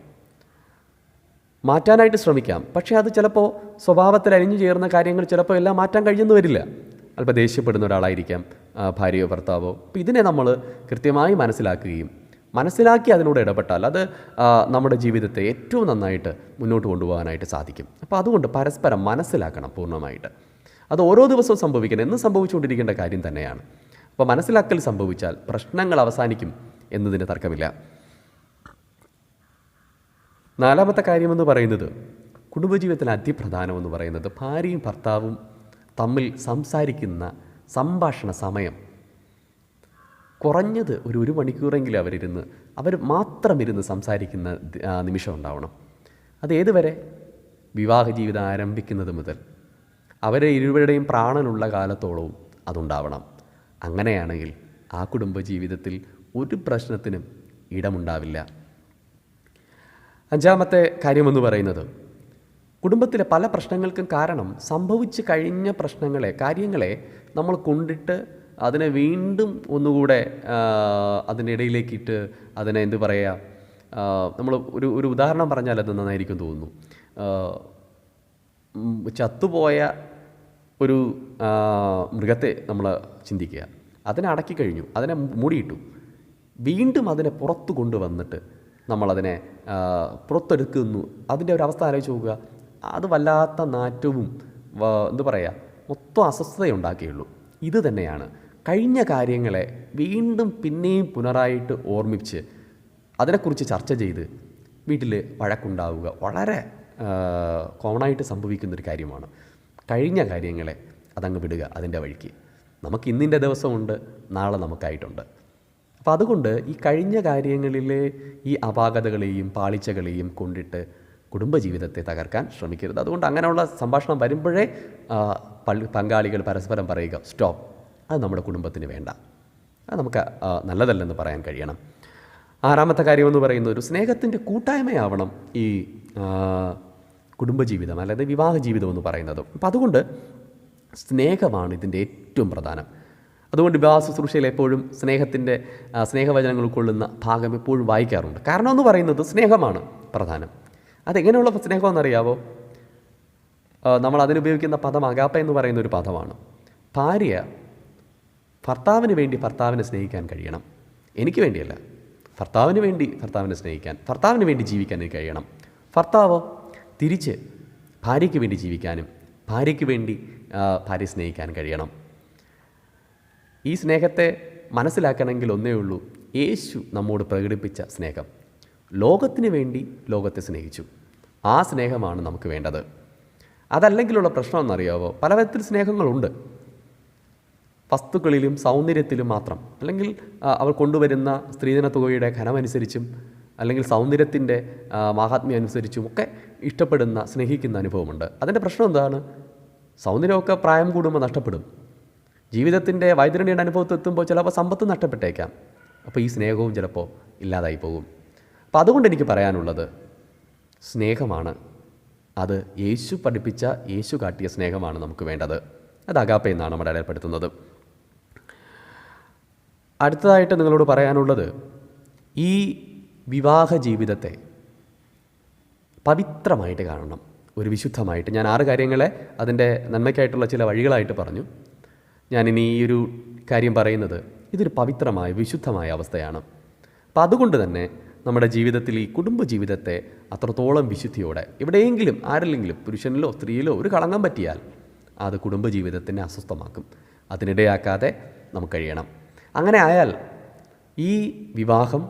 മാറ്റാനായിട്ട് ശ്രമിക്കാം. പക്ഷേ അത് ചിലപ്പോൾ സ്വഭാവത്തിൽ അലിഞ്ഞു ചേർന്ന കാര്യങ്ങൾ ചിലപ്പോൾ എല്ലാം മാറ്റാൻ കഴിയുമെന്ന് വരില്ല. അല്പം ദേഷ്യപ്പെടുന്ന ഒരാളായിരിക്കാം ഭാര്യയോ ഭർത്താവോ. അപ്പോൾ ഇതിനെ നമ്മൾ കൃത്യമായി മനസ്സിലാക്കി അതിനോട് ഇടപെട്ടാൽ അത് നമ്മുടെ ജീവിതത്തെ ഏറ്റവും നന്നായിട്ട് മുന്നോട്ട് കൊണ്ടുപോകാനായിട്ട് സാധിക്കും. അപ്പോൾ അതുകൊണ്ട് പരസ്പരം മനസ്സിലാക്കണം പൂർണ്ണമായിട്ട്. അത് ഓരോ ദിവസവും സംഭവിക്കണം, എന്നും സംഭവിച്ചുകൊണ്ടിരിക്കേണ്ട കാര്യം തന്നെയാണ്. അപ്പോൾ മനസ്സിലാക്കൽ സംഭവിച്ചാൽ പ്രശ്നങ്ങൾ അവസാനിക്കും എന്നതിന് തർക്കമില്ല. നാലാമത്തെ കാര്യമെന്ന് പറയുന്നത്, കുടുംബജീവിതത്തിൽ അതിപ്രധാനമെന്ന് പറയുന്നത് ഭാര്യയും ഭർത്താവും തമ്മിൽ സംസാരിക്കുന്ന സംഭാഷണ സമയം കുറഞ്ഞത് ഒരു മണിക്കൂറെങ്കിലും അവർ മാത്രം ഇരുന്ന് സംസാരിക്കുന്ന നിമിഷം ഉണ്ടാവണം. അതേതുവരെ? വിവാഹ ജീവിതം ആരംഭിക്കുന്നത് മുതൽ അവരെ ഇരുവരുടെയും പ്രാണനുള്ള കാലത്തോളവും അതുണ്ടാവണം. അങ്ങനെയാണെങ്കിൽ ആ കുടുംബജീവിതത്തിൽ ഒരു പ്രശ്നത്തിനും ഇടമുണ്ടാവില്ല. അഞ്ചാമത്തെ കാര്യമെന്ന് പറയുന്നത്, കുടുംബത്തിലെ പല പ്രശ്നങ്ങൾക്കും കാരണം സംഭവിച്ചു കഴിഞ്ഞ കാര്യങ്ങളെ നമ്മൾ കൊണ്ടിട്ട് അതിനെ വീണ്ടും ഒന്നുകൂടെ അതിനിടയിലേക്കിട്ട് അതിനെ നമ്മൾ ഒരു ഉദാഹരണം പറഞ്ഞാൽ അത് നന്നായിരിക്കും തോന്നുന്നു. ചത്തുപോയ ഒരു മൃഗത്തെ നമ്മൾ ചിന്തിക്കുക. അതിനെ അടക്കി കഴിഞ്ഞു, അതിനെ മൂടിയിട്ടു, വീണ്ടും അതിനെ പുറത്തു കൊണ്ടുവന്നിട്ട് നമ്മളതിനെ പുറത്തെടുക്കുന്നു. അതിൻ്റെ ഒരു അവസ്ഥ ആലോചിച്ച് നോക്കുക. അത് വല്ലാത്ത നാറ്റവും മൊത്തം അസ്വസ്ഥതയുണ്ടാക്കിയുള്ളൂ. ഇത് തന്നെയാണ് കഴിഞ്ഞ കാര്യങ്ങളെ വീണ്ടും പിന്നെയും പുനരായിട്ട് ഓർമ്മിച്ച് അതിനെക്കുറിച്ച് ചർച്ച ചെയ്ത് വീട്ടിൽ വഴക്കുണ്ടാവുക വളരെ കോമണായിട്ട് സംഭവിക്കുന്നൊരു കാര്യമാണ്. കഴിഞ്ഞ കാര്യങ്ങളെ അതങ്ങ് വിടുക അതിൻ്റെ വഴിക്ക്. നമുക്ക് ഇന്നിൻ്റെ ദിവസമുണ്ട്, നാളെ നമുക്കായിട്ടുണ്ട്. അപ്പോൾ അതുകൊണ്ട് ഈ കഴിഞ്ഞ കാര്യങ്ങളിലെ ഈ അപാകതകളെയും പാളിച്ചകളെയും കൊണ്ടിട്ട് കുടുംബജീവിതത്തെ തകർക്കാൻ ശ്രമിക്കരുത്. അതുകൊണ്ട് അങ്ങനെയുള്ള സംഭാഷണം വരുമ്പോഴേ പങ്കാളികൾ പരസ്പരം പറയുക, സ്റ്റോപ്പ്, അത് നമ്മുടെ കുടുംബത്തിന് വേണ്ട, അത് നമുക്ക് നല്ലതല്ലെന്ന് പറയാൻ കഴിയണം. ആറാമത്തെ കാര്യമെന്ന് പറയുന്നത്, ഒരു സ്നേഹത്തിൻ്റെ കൂട്ടായ്മയാവണം ഈ കുടുംബജീവിതം അല്ലെങ്കിൽ വിവാഹ ജീവിതം എന്ന് പറയുന്നത്. അപ്പം അതുകൊണ്ട് സ്നേഹമാണ് ഇതിൻ്റെ ഏറ്റവും പ്രധാനം. അതുകൊണ്ട് വിവാഹ ശുശ്രൂഷയിൽ എപ്പോഴും സ്നേഹവചനങ്ങൾ ഉൾക്കൊള്ളുന്ന ഭാഗം എപ്പോഴും വായിക്കാറുണ്ട്. കാരണം എന്ന് പറയുന്നത് സ്നേഹമാണ് പ്രധാനം. അതെങ്ങനെയുള്ള സ്നേഹമെന്നറിയാവോ? നമ്മൾ അതിനുപയോഗിക്കുന്ന പദം അഗാപ്പ എന്ന് പറയുന്ന ഒരു പദമാണ്. ഭാര്യ ഭർത്താവിന് വേണ്ടി ഭർത്താവിനെ സ്നേഹിക്കാൻ കഴിയണം. എനിക്ക് വേണ്ടിയല്ല, ഭർത്താവിന് വേണ്ടി ഭർത്താവിനെ സ്നേഹിക്കാൻ, ഭർത്താവിന് വേണ്ടി ജീവിക്കാൻ എനിക്ക് കഴിയണം. ഭർത്താവോ തിരിച്ച് ഭാര്യയ്ക്ക് വേണ്ടി ജീവിക്കാനും ഭാര്യയ്ക്ക് വേണ്ടി ഭാര്യ സ്നേഹിക്കാൻ കഴിയണം. ഈ സ്നേഹത്തെ മനസ്സിലാക്കണമെങ്കിൽ ഒന്നേ ഉള്ളൂ, യേശു നമ്മോട് പ്രകടിപ്പിച്ച സ്നേഹം. ലോകത്തിന് വേണ്ടി ലോകത്തെ സ്നേഹിച്ചു. ആ സ്നേഹമാണ് നമുക്ക് വേണ്ടത്. അതല്ലെങ്കിലുള്ള പ്രശ്നം എന്നറിയാവോ? പലതരത്തിൽ സ്നേഹങ്ങളുണ്ട്. വസ്തുക്കളിലും സൗന്ദര്യത്തിലും മാത്രം, അല്ലെങ്കിൽ അവർ കൊണ്ടുവരുന്ന സ്ത്രീധന തുകയുടെ ഘനമനുസരിച്ചും അല്ലെങ്കിൽ സൗന്ദര്യത്തിൻ്റെ മാഹാത്മ്യം അനുസരിച്ചും ഒക്കെ സ്നേഹിക്കുന്ന അനുഭവമുണ്ട്. അതിൻ്റെ പ്രശ്നം എന്താണ്? സൗന്ദര്യമൊക്കെ പ്രായം കൂടുമ്പോൾ നഷ്ടപ്പെടും. ജീവിതത്തിൻ്റെ വൈതരണിയുടെ അനുഭവത്തെത്തുമ്പോൾ ചിലപ്പോൾ സമ്പത്ത് നഷ്ടപ്പെട്ടേക്കാം. അപ്പോൾ ഈ സ്നേഹവും ചിലപ്പോൾ ഇല്ലാതായി പോകും. അപ്പോൾ അതുകൊണ്ട് എനിക്ക് പറയാനുള്ളത്, സ്നേഹമാണ്. അത് യേശു പഠിപ്പിച്ച, യേശു കാട്ടിയ സ്നേഹമാണ് നമുക്ക് വേണ്ടത്. അത് അഗാപ്പ എന്നാണ് നമ്മൾ അടയാളപ്പെടുത്തുന്നത്. അടുത്തതായിട്ട് നിങ്ങളോട് പറയാനുള്ളത്, ഈ വിവാഹ ജീവിതത്തെ പവിത്രമായിട്ട് കാണണം, ഒരു വിശുദ്ധമായിട്ട്. ഞാൻ 6 കാര്യങ്ങളെ അതിൻ്റെ നന്മയ്ക്കായിട്ടുള്ള ചില വഴികളായിട്ട് പറഞ്ഞു. ഞാനിനി ഈ ഒരു കാര്യം പറയുന്നത്, ഇതൊരു പവിത്രമായ വിശുദ്ധമായ അവസ്ഥയാണ്. അപ്പം അതുകൊണ്ട് തന്നെ നമ്മുടെ ജീവിതത്തിൽ ഈ കുടുംബജീവിതത്തെ അത്രത്തോളം വിശുദ്ധിയോടെ, എവിടെയെങ്കിലും ആരെങ്കിലും പുരുഷനിലോ സ്ത്രീയിലോ ഒരു കളങ്കം പറ്റിയാൽ അത് കുടുംബജീവിതത്തിനെ അസ്വസ്ഥമാക്കും. അതിനിടയാക്കാതെ നമുക്ക് കഴിയണം. അങ്ങനെ ആയാൽ ഈ വിവാഹം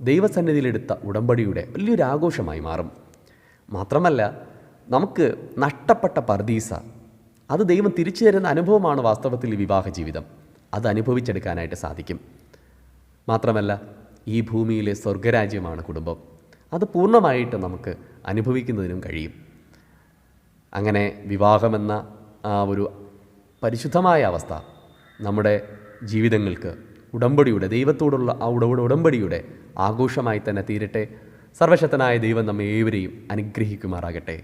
ദൈവസന്നിധിയിലെടുത്ത ഉടമ്പടിയുടെ വലിയൊരു ആഘോഷമായി മാറും. മാത്രമല്ല, നമുക്ക് നഷ്ടപ്പെട്ട പർദീസ, അത് ദൈവം തിരിച്ചു തരുന്ന അനുഭവമാണ് വാസ്തവത്തിൽ ഈ വിവാഹ ജീവിതം. അത് അനുഭവിച്ചെടുക്കാനായിട്ട് സാധിക്കും. മാത്രമല്ല, ഈ ഭൂമിയിലെ സ്വർഗരാജ്യമാണ് കുടുംബം. അത് പൂർണ്ണമായിട്ട് നമുക്ക് അനുഭവിക്കുന്നതിനും കഴിയും. അങ്ങനെ വിവാഹമെന്ന ആ ഒരു പരിശുദ്ധമായ അവസ്ഥ നമ്മുടെ ജീവിതങ്ങൾക്ക് ഉടമ്പടിയുടെ, ദൈവത്തോടുള്ള ആ ഉടമ്പടിയുടെ ആഘോഷമായി തന്നെ തീരട്ടെ. സർവശക്തനായ ദൈവം നമ്മെ ഏവരെയും അനുഗ്രഹിക്കുമാറാകട്ടെ.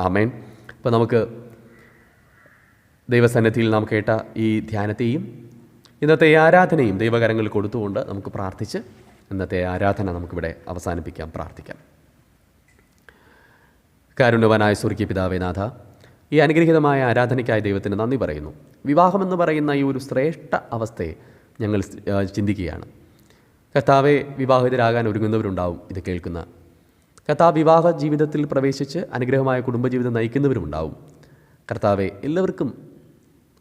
ആമേൻ. അപ്പോൾ നമുക്ക് ദൈവസന്നിധിയിൽ നാം കേട്ട ഈ ധ്യാനത്തെയും ഇന്നത്തെ ആരാധനയും ദൈവകരങ്ങളിൽ കൊടുത്തുകൊണ്ട് നമുക്ക് പ്രാർത്ഥിച്ച് ഇന്നത്തെ ആരാധന നമുക്കിവിടെ അവസാനിപ്പിക്കാം. പ്രാർത്ഥിക്കാം. കാരുണ്യവാനായ സ്വർഗീയ പിതാവേ നാഥ, ഈ അനുഗ്രഹീതമായ ആരാധനയ്ക്കായി ദൈവത്തിന് നന്ദി പറയുന്നു. വിവാഹമെന്ന് പറയുന്ന ഈ ഒരു ശ്രേഷ്ഠ അവസ്ഥയെ ഞങ്ങൾ ചിന്തിക്കുകയാണ്. കർത്താവെ, വിവാഹിതരാകാൻ ഒരുങ്ങുന്നവരുണ്ടാവും ഇത് കേൾക്കുന്ന. കർത്താവ്, വിവാഹ ജീവിതത്തിൽ പ്രവേശിച്ച് അനുഗ്രഹമായ കുടുംബജീവിതം നയിക്കുന്നവരുമുണ്ടാവും. കർത്താവെ, എല്ലാവർക്കും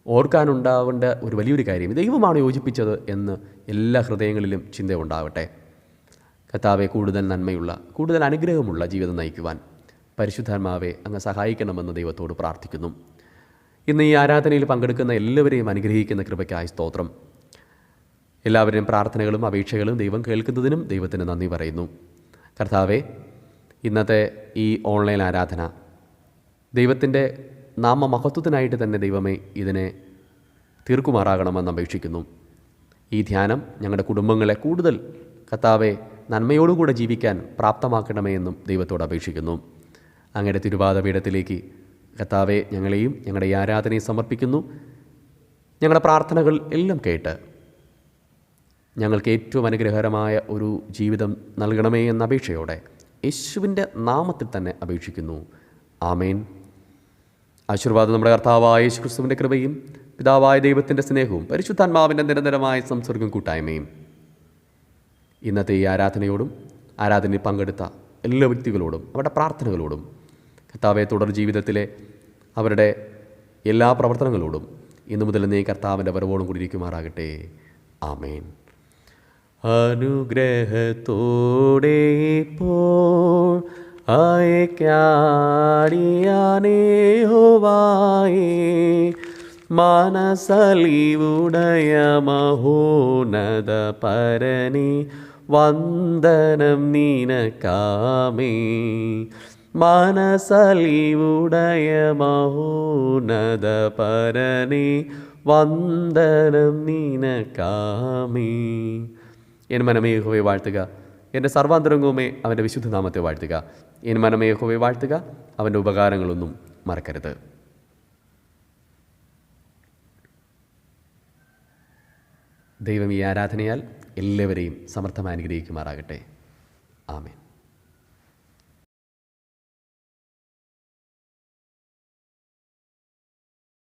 ഓർക്കാനുണ്ടാവേണ്ട ഒരു വലിയൊരു കാര്യം, ദൈവമാണ് യോജിപ്പിച്ചത് എന്ന് എല്ലാ ഹൃദയങ്ങളിലും ചിന്ത ഉണ്ടാവട്ടെ. കർത്താവെ, കൂടുതൽ നന്മയുള്ള, കൂടുതൽ അനുഗ്രഹമുള്ള ജീവിതം നയിക്കുവാൻ പരിശുദ്ധാത്മാവെ അങ്ങ് സഹായിക്കണമെന്ന് ദൈവത്തോട് പ്രാർത്ഥിക്കുന്നു. ഇന്ന് ഈ ആരാധനയിൽ പങ്കെടുക്കുന്ന എല്ലാവരെയും അനുഗ്രഹിക്കുന്ന കൃപയ്ക്കായി സ്തോത്രം. എല്ലാവരുടെയും പ്രാർത്ഥനകളും അപേക്ഷകളും ദൈവം കേൾക്കുന്നതിനും ദൈവത്തിന് നന്ദി പറയുന്നു. കർത്താവെ, ഇന്നത്തെ ഈ ഓൺലൈൻ ആരാധന ദൈവത്തിൻ്റെ നാമമഹത്വത്തിനായിട്ട് തന്നെ ദൈവമേ ഇതിനെ തീർക്കുമാറാകണമെന്ന് അപേക്ഷിക്കുന്നു. ഈ ധ്യാനം ഞങ്ങളുടെ കുടുംബങ്ങളെ കൂടുതൽ കർത്താവെ നന്മയോടുകൂടെ ജീവിക്കാൻ പ്രാപ്തമാക്കണമേ എന്നും ദൈവത്തോട് അപേക്ഷിക്കുന്നു. അങ്ങയുടെ തിരുവാദപീഠത്തിലേക്ക് കർത്താവെ ഞങ്ങളെയും ഞങ്ങളുടെ ഈ ആരാധനയെ സമർപ്പിക്കുന്നു. ഞങ്ങളുടെ പ്രാർത്ഥനകൾ എല്ലാം കേട്ട് ഞങ്ങൾക്ക് ഏറ്റവും അനുഗ്രഹകരമായ ഒരു ജീവിതം നൽകണമേ എന്ന അപേക്ഷയോടെ യേശുവിൻ്റെ നാമത്തിൽ തന്നെ അപേക്ഷിക്കുന്നു. ആമേൻ. ആശീർവാദം നമ്മുടെ കർത്താവായ യേശു ക്രിസ്തുവിൻ്റെ കൃപയും പിതാവായ ദൈവത്തിൻ്റെ സ്നേഹവും പരിശുദ്ധാത്മാവിൻ്റെ നിരന്തരമായ സംസർഗം കൂട്ടായ്മയും ഇന്നത്തെ ഈ ആരാധനയോടും ആരാധനയിൽ പങ്കെടുത്ത എല്ലാ വ്യക്തികളോടും അവരുടെ പ്രാർത്ഥനകളോടും കർത്താവെ തുടർ ജീവിതത്തിലെ അവരുടെ എല്ലാ പ്രവർത്തനങ്ങളോടും ഇന്നു മുതൽ നീ കർത്താവിൻ്റെ വരവോടും കൂടി ഇരിക്കുമാറാകട്ടെ. ആമേൻ. അനുഗ്രഹത്തോടെ ഇപ്പോൾ അയക്കാടിയാനേ ഹോവായേ മനസലിവുടയ മഹോന്നത പരനി വന്ദനം നിനക്കാമേ. മനസലിവുടയ മഹോന്നത പരനി വന്ദനം നിനക്കാമേ. എൻ മനമേ യഹോവയെ വാഴ്ത്തുക, എൻ്റെ സർവാന്തരംഗവുമേ അവൻ്റെ വിശുദ്ധ നാമത്തെ വാഴ്ത്തുക. എൻ മനമേ യഹോവയെ വാഴ്ത്തുക, അവൻ്റെ ഉപകാരങ്ങളൊന്നും മറക്കരുത്. ദൈവം ഈ ആരാധനയാൽ എല്ലാവരെയും സമർത്ഥമായി അനുഗ്രഹിക്കുമാറാകട്ടെ. ആമേൻ.